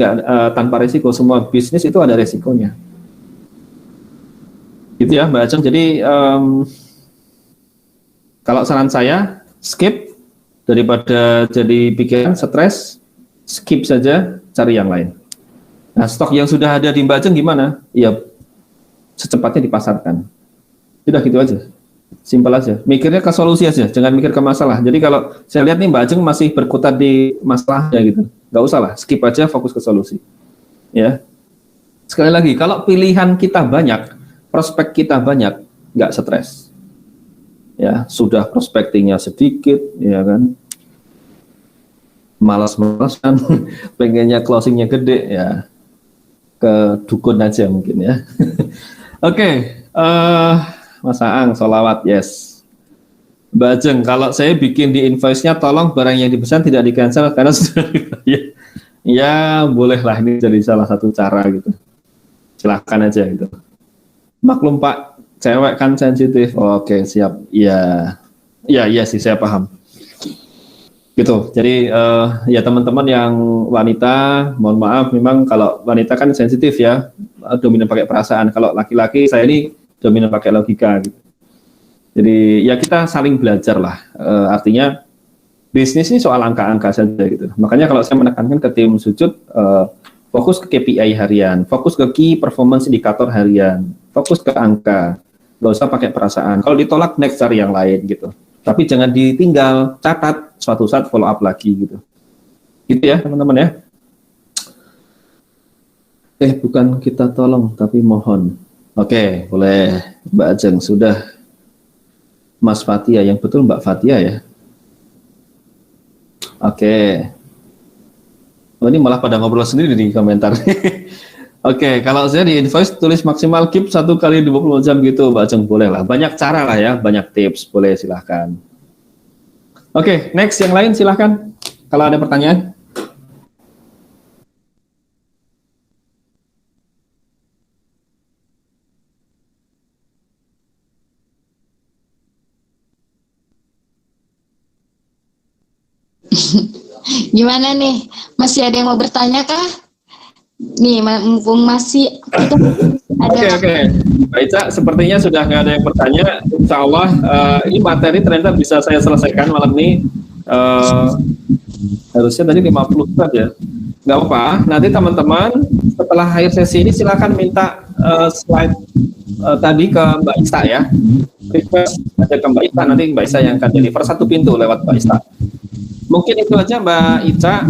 tanpa resiko. Semua bisnis itu ada resikonya. Gitu ya Mbak Ajeng. Jadi kalau saran saya, skip daripada jadi pikiran, stres, skip saja, cari yang lain. Nah, stok yang sudah ada di Mbak Ajeng gimana? Ya secepatnya dipasarkan. Sudah gitu aja. Simpel aja, mikirnya ke solusi aja, jangan mikir ke masalah. Jadi kalau saya lihat nih Mbak Ajeng masih berkutat di masalahnya gitu, nggak usah lah, skip aja, fokus ke solusi. Ya, sekali lagi, kalau pilihan kita banyak, prospek kita banyak, nggak stres. Ya, sudah prospectingnya sedikit, ya kan, malas-malasan, pengennya closingnya gede, ya ke dukun aja mungkin ya. Oke. Mas Aang, sholawat, yes. Mbak Ajeng, kalau saya bikin di invoice-nya, tolong barang yang dipesan tidak di-cancel karena sudah dibayar. Ya, bolehlah, ini jadi salah satu cara gitu. Silahkan aja gitu. Maklum Pak, cewek kan sensitif. Oke, siap. Iya sih, saya paham. Gitu, jadi ya teman-teman yang wanita, mohon maaf, memang kalau wanita kan sensitif ya, dominan pakai perasaan. Kalau laki-laki, saya ini dominan pakai logika gitu. Jadi ya kita saling belajar lah. Artinya bisnis ini soal angka-angka saja gitu. Makanya kalau saya menekankan ke tim sujud, fokus ke KPI harian, fokus ke key performance indikator harian, fokus ke angka, nggak usah pakai perasaan. Kalau ditolak next cari yang lain gitu. Tapi jangan ditinggal, catat, suatu saat follow up lagi gitu. Gitu ya teman-teman ya. Bukan kita tolong tapi mohon. Oke, boleh Mbak Ajeng, sudah Mas Fatia, yang betul Mbak Fatia ya. Oke. Oh, ini malah pada ngobrol sendiri di komentar. Oke, kalau saya di invoice tulis maksimal keep 1 kali 20 jam gitu, Mbak Jeng, boleh lah. Banyak cara lah ya, banyak tips, boleh silahkan. Oke, next yang lain silahkan. Kalau ada pertanyaan. Gimana nih? Masih ada yang mau bertanya kah? Nih, mumpung masih kita ada. Oke. Mbak Ica, sepertinya sudah nggak ada yang bertanya. Insya Allah ini materi ternyata bisa saya selesaikan malam ini. Harusnya tadi 50 slide ya. Nggak apa-apa. Nanti teman-teman setelah akhir sesi ini silakan minta slide tadi ke Mbak Isa ya. Request aja ke Mbak Isa, nanti Mbak Isa yang akan deliver satu pintu lewat Mbak Isa. Mungkin itu aja Mbak Ica.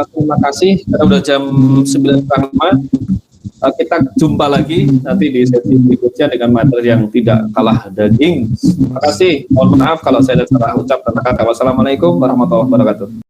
Terima kasih. Karena udah jam 9.05. Kita jumpa lagi nanti di sesi berikutnya dengan materi yang tidak kalah daging. Terima kasih. Mohon maaf kalau saya ada salah ucap dan kata. Wassalamualaikum warahmatullahi wabarakatuh.